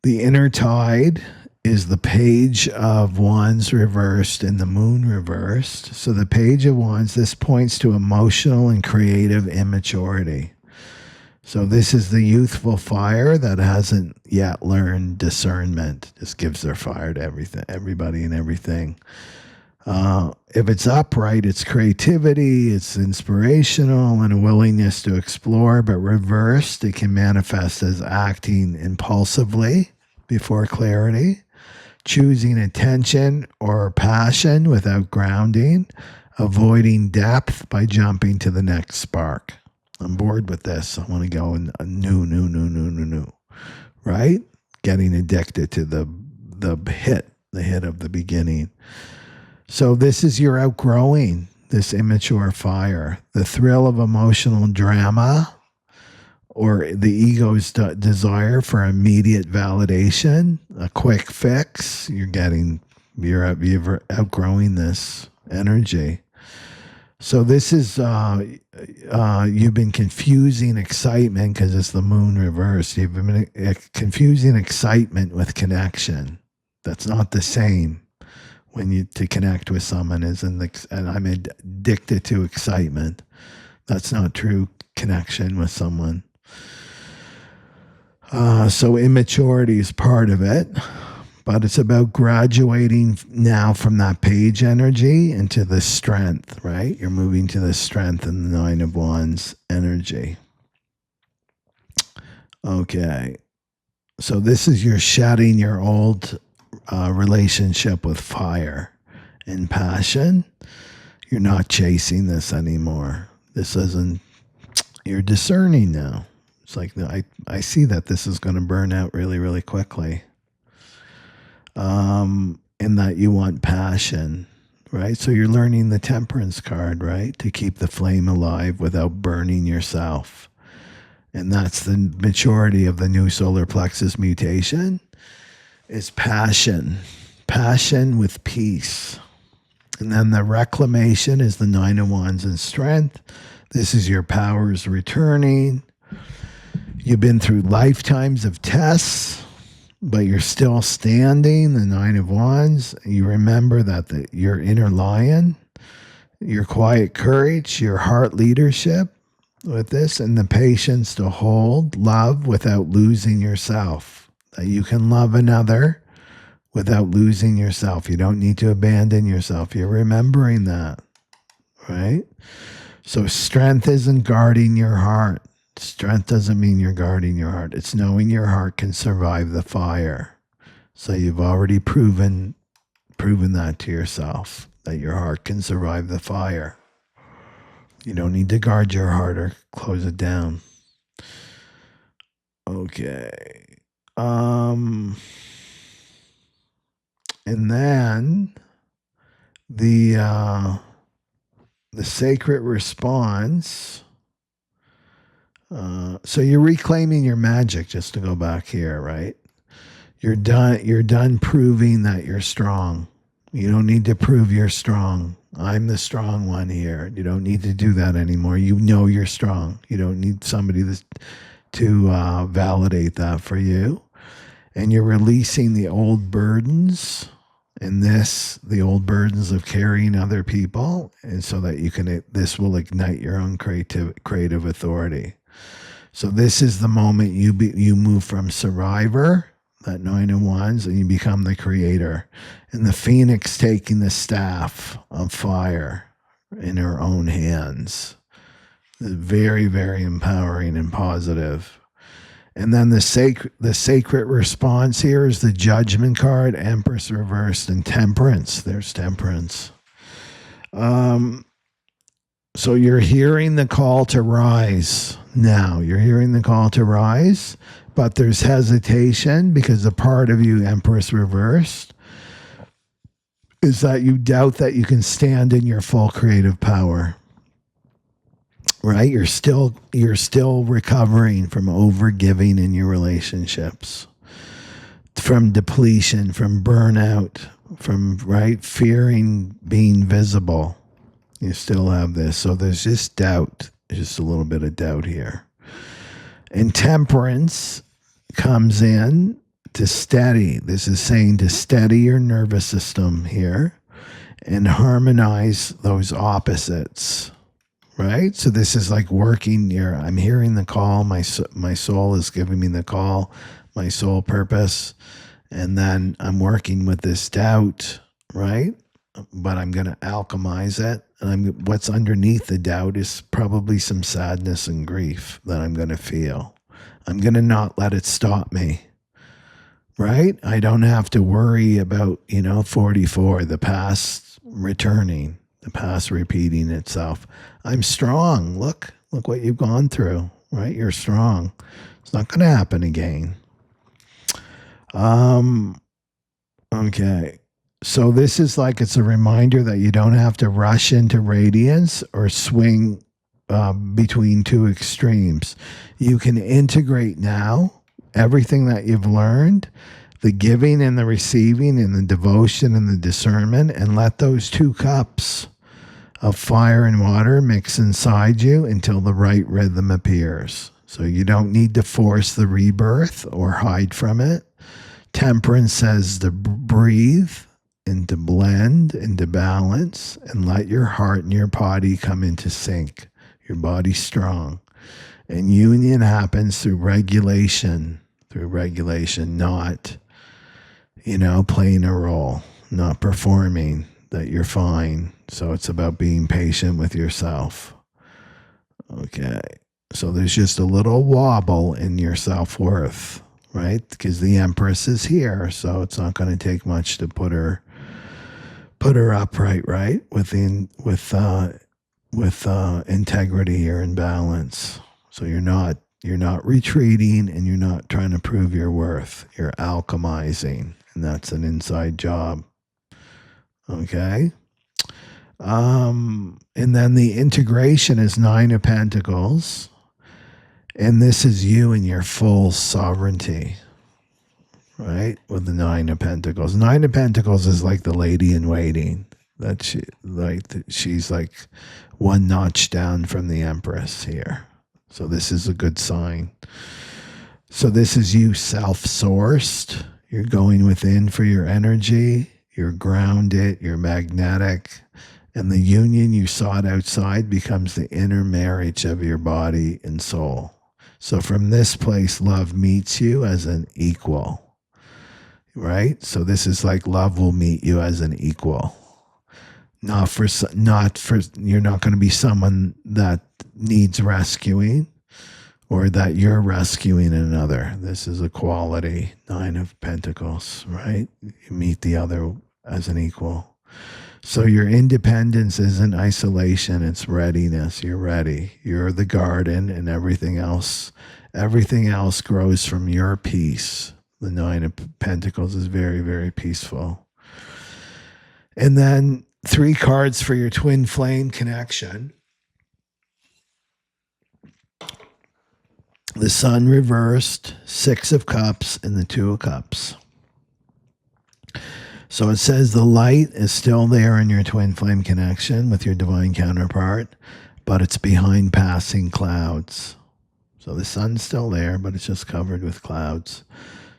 The inner tide is the page of wands reversed and the moon reversed. So the page of wands, this points to emotional and creative immaturity. So this is the youthful fire that hasn't yet learned discernment. Just gives their fire to everybody and everything. If it's upright, it's creativity, it's inspirational and a willingness to explore, but reversed, it can manifest as acting impulsively before clarity, choosing attention or passion without grounding, avoiding depth by jumping to the next spark. I'm bored with this. I want to go in a new, right? Getting addicted to the hit of the beginning. So this is your outgrowing this immature fire, the thrill of emotional drama or the ego's desire for immediate validation, a quick fix. You're outgrowing this energy. So this is, you've been confusing excitement because it's the moon reversed. You've been confusing excitement with connection. That's not the same. To connect with someone and I'm addicted to excitement. That's not true connection with someone. So immaturity is part of it, but it's about graduating now from that page energy into the strength, right? You're moving to the strength in the Nine of Wands energy. Okay. So this is you're shedding your old relationship with fire and passion. You're not chasing this anymore. You're discerning now. It's like, I see that this is going to burn out really, really quickly. In that you want passion, right? So you're learning the temperance card, right? To keep the flame alive without burning yourself. And that's the maturity of the new solar plexus mutation. Is passion with peace. And then the reclamation is the Nine of Wands and strength. This is your powers returning. You've been through lifetimes of tests, but you're still standing, the Nine of Wands. You remember that your inner lion, your quiet courage, your heart leadership with this, and the patience to hold love without losing yourself. That you can love another without losing yourself. You don't need to abandon yourself. You're remembering that, right? So strength isn't guarding your heart. Strength doesn't mean you're guarding your heart. It's knowing your heart can survive the fire. So you've already proven that to yourself, that your heart can survive the fire. You don't need to guard your heart or close it down. Okay. And then the sacred response. So you're reclaiming your magic, just to go back here, right? You're done proving that you're strong. You don't need to prove you're strong. I'm the strong one here. You don't need to do that anymore. You know you're strong. You don't need somebody to validate that for you. And you're releasing the old burdens, and the old burdens of carrying other people, and so that this will ignite your own creative authority. So this is the moment you move from survivor, that 9 of Wands, and you become the creator. And the phoenix taking the staff of fire in her own hands. Very, very empowering and positive. And then the sacred response here is the Judgment card, Empress reversed, and Temperance. There's Temperance. So you're hearing the call to rise now. You're hearing the call to rise, but there's hesitation because a part of you, Empress reversed, is that you doubt that you can stand in your full creative power. Right? You're still recovering from overgiving in your relationships, from depletion, from burnout, from fearing being visible. You still have this. So there's just doubt, just a little bit of doubt here. And Temperance comes in to steady. This is saying to steady your nervous system here and harmonize those opposites. Right? So this is like working here. I'm hearing the call. My soul is giving me the call, my soul purpose. And then I'm working with this doubt, right? But I'm going to alchemize it. And what's underneath the doubt is probably some sadness and grief that I'm going to feel. I'm going to not let it stop me, right? I don't have to worry about, 44, the past returning, the past repeating itself. I'm strong. Look what you've gone through, right? You're strong. It's not going to happen again. Okay. So this is like, it's a reminder that you don't have to rush into radiance or swing between two extremes. You can integrate now everything that you've learned, the giving and the receiving and the devotion and the discernment, and let those two cups of fire and water mix inside you until the right rhythm appears. So you don't need to force the rebirth or hide from it. Temperance says to breathe and to blend and to balance and let your heart and your body come into sync. Your body's strong. And union happens through regulation, not, playing a role, not performing that you're fine. So it's about being patient with yourself. Okay. So there's just a little wobble in your self-worth, right? Because the Empress is here. So it's not going to take much to put her upright, right? With integrity or in balance. So you're not retreating and you're not trying to prove your worth. You're alchemizing, and that's an inside job. Okay. And then the integration is 9 of Pentacles. And this is you in your full sovereignty, right? With the 9 of Pentacles. 9 of Pentacles is like the lady in waiting. She's like one notch down from the Empress here. So this is a good sign. So this is you self-sourced. You're going within for your energy. You're grounded. You're magnetic. And the union you sought outside becomes the inner marriage of your body and soul. So from this place, love meets you as an equal, right? So this is like love will meet you as an equal. You're not going to be someone that needs rescuing or that you're rescuing another. This is equality, 9 of Pentacles, right? You meet the other as an equal. So your independence isn't isolation, it's readiness. You're ready. You're the garden, and everything else grows from your peace. The 9 of Pentacles is very, very peaceful. And then 3 cards for your twin flame connection. The Sun reversed, 6 of Cups, and the 2 of Cups. So it says the light is still there in your twin flame connection with your divine counterpart, but it's behind passing clouds. So the sun's still there, but it's just covered with clouds.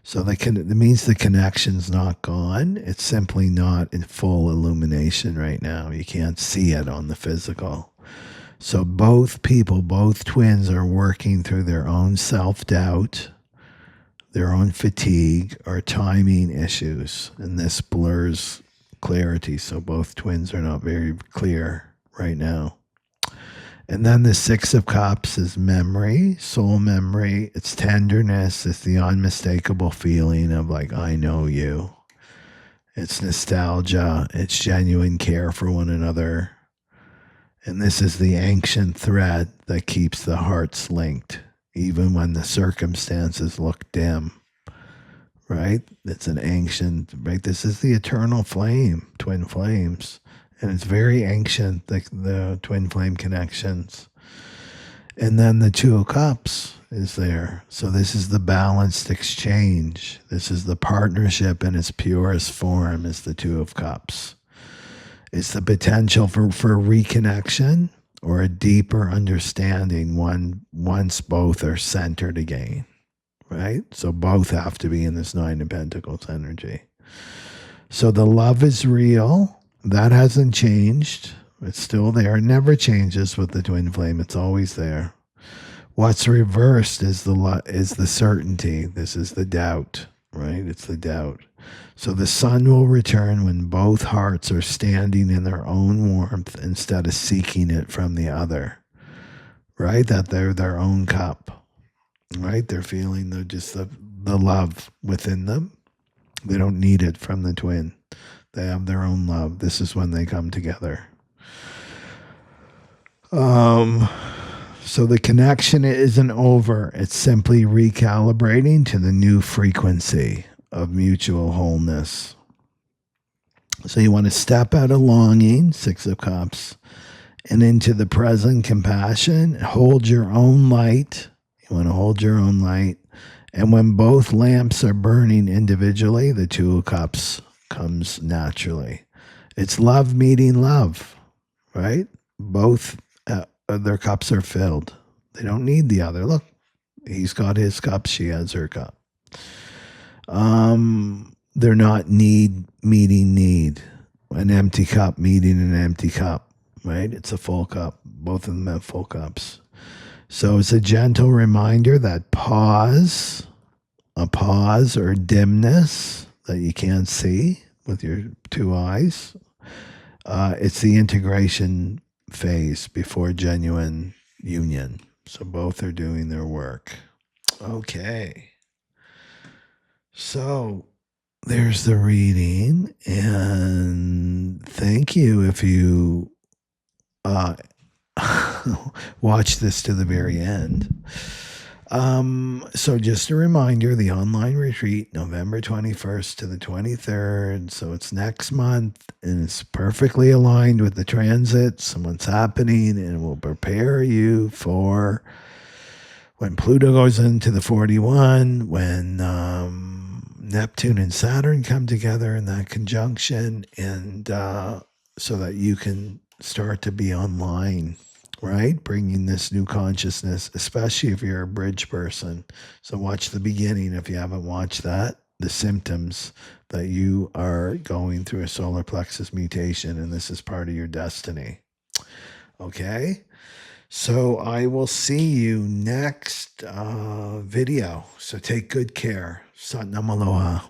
So that means the connection's not gone. It's simply not in full illumination right now. You can't see it on the physical. So both twins are working through their own self-doubt, their own fatigue, or timing issues. And this blurs clarity. So both twins are not very clear right now. And then the 6 of Cups is memory, soul memory. It's tenderness. It's the unmistakable feeling of like, I know you. It's nostalgia. It's genuine care for one another. And this is the ancient thread that keeps the hearts linked, even when the circumstances look dim. Right? It's an ancient, right? This is the eternal flame, twin flames. And it's very ancient, the twin flame connections. And then the 2 of Cups is there. So this is the balanced exchange. This is the partnership in its purest form, is the 2 of Cups. It's the potential for reconnection or a deeper understanding once both are centered again, right? So both have to be in this 9 of Pentacles energy. So the love is real. That hasn't changed. It's still there. It never changes with the twin flame. It's always there. What's reversed is the certainty. This is the doubt, right? It's the doubt. So the sun will return when both hearts are standing in their own warmth instead of seeking it from the other, right? That they're their own cup, right? They're feeling the love within them. They don't need it from the twin. They have their own love. This is when they come together. So the connection isn't over. It's simply recalibrating to the new frequency of mutual wholeness. So you want to step out of longing, 6 of Cups, and into the present compassion. Hold your own light. You want to hold your own light. And when both lamps are burning individually, the 2 of Cups comes naturally. It's love meeting love, right? Both their cups are filled. They don't need the other. Look, he's got his cup, she has her cup. They're not need meeting need. An empty cup meeting an empty cup, right? It's a full cup. Both of them have full cups. So it's a gentle reminder that a pause or dimness that you can't see with your 2 eyes. It's the integration phase before genuine union. So both are doing their work. Okay. So there's the reading, and thank you if you watch this to the very end. So just a reminder, the online retreat, November 21st to the 23rd. So it's next month, and it's perfectly aligned with the transits and what's happening, and will prepare you for when Pluto goes into the 41, when Neptune and Saturn come together in that conjunction, and so that you can start to be online, right? Bringing this new consciousness, especially if you're a bridge person. So watch the beginning if you haven't watched that, the symptoms that you are going through a solar plexus mutation, and this is part of your destiny. Okay? So I will see you next video. So take good care. Satnam Aloha.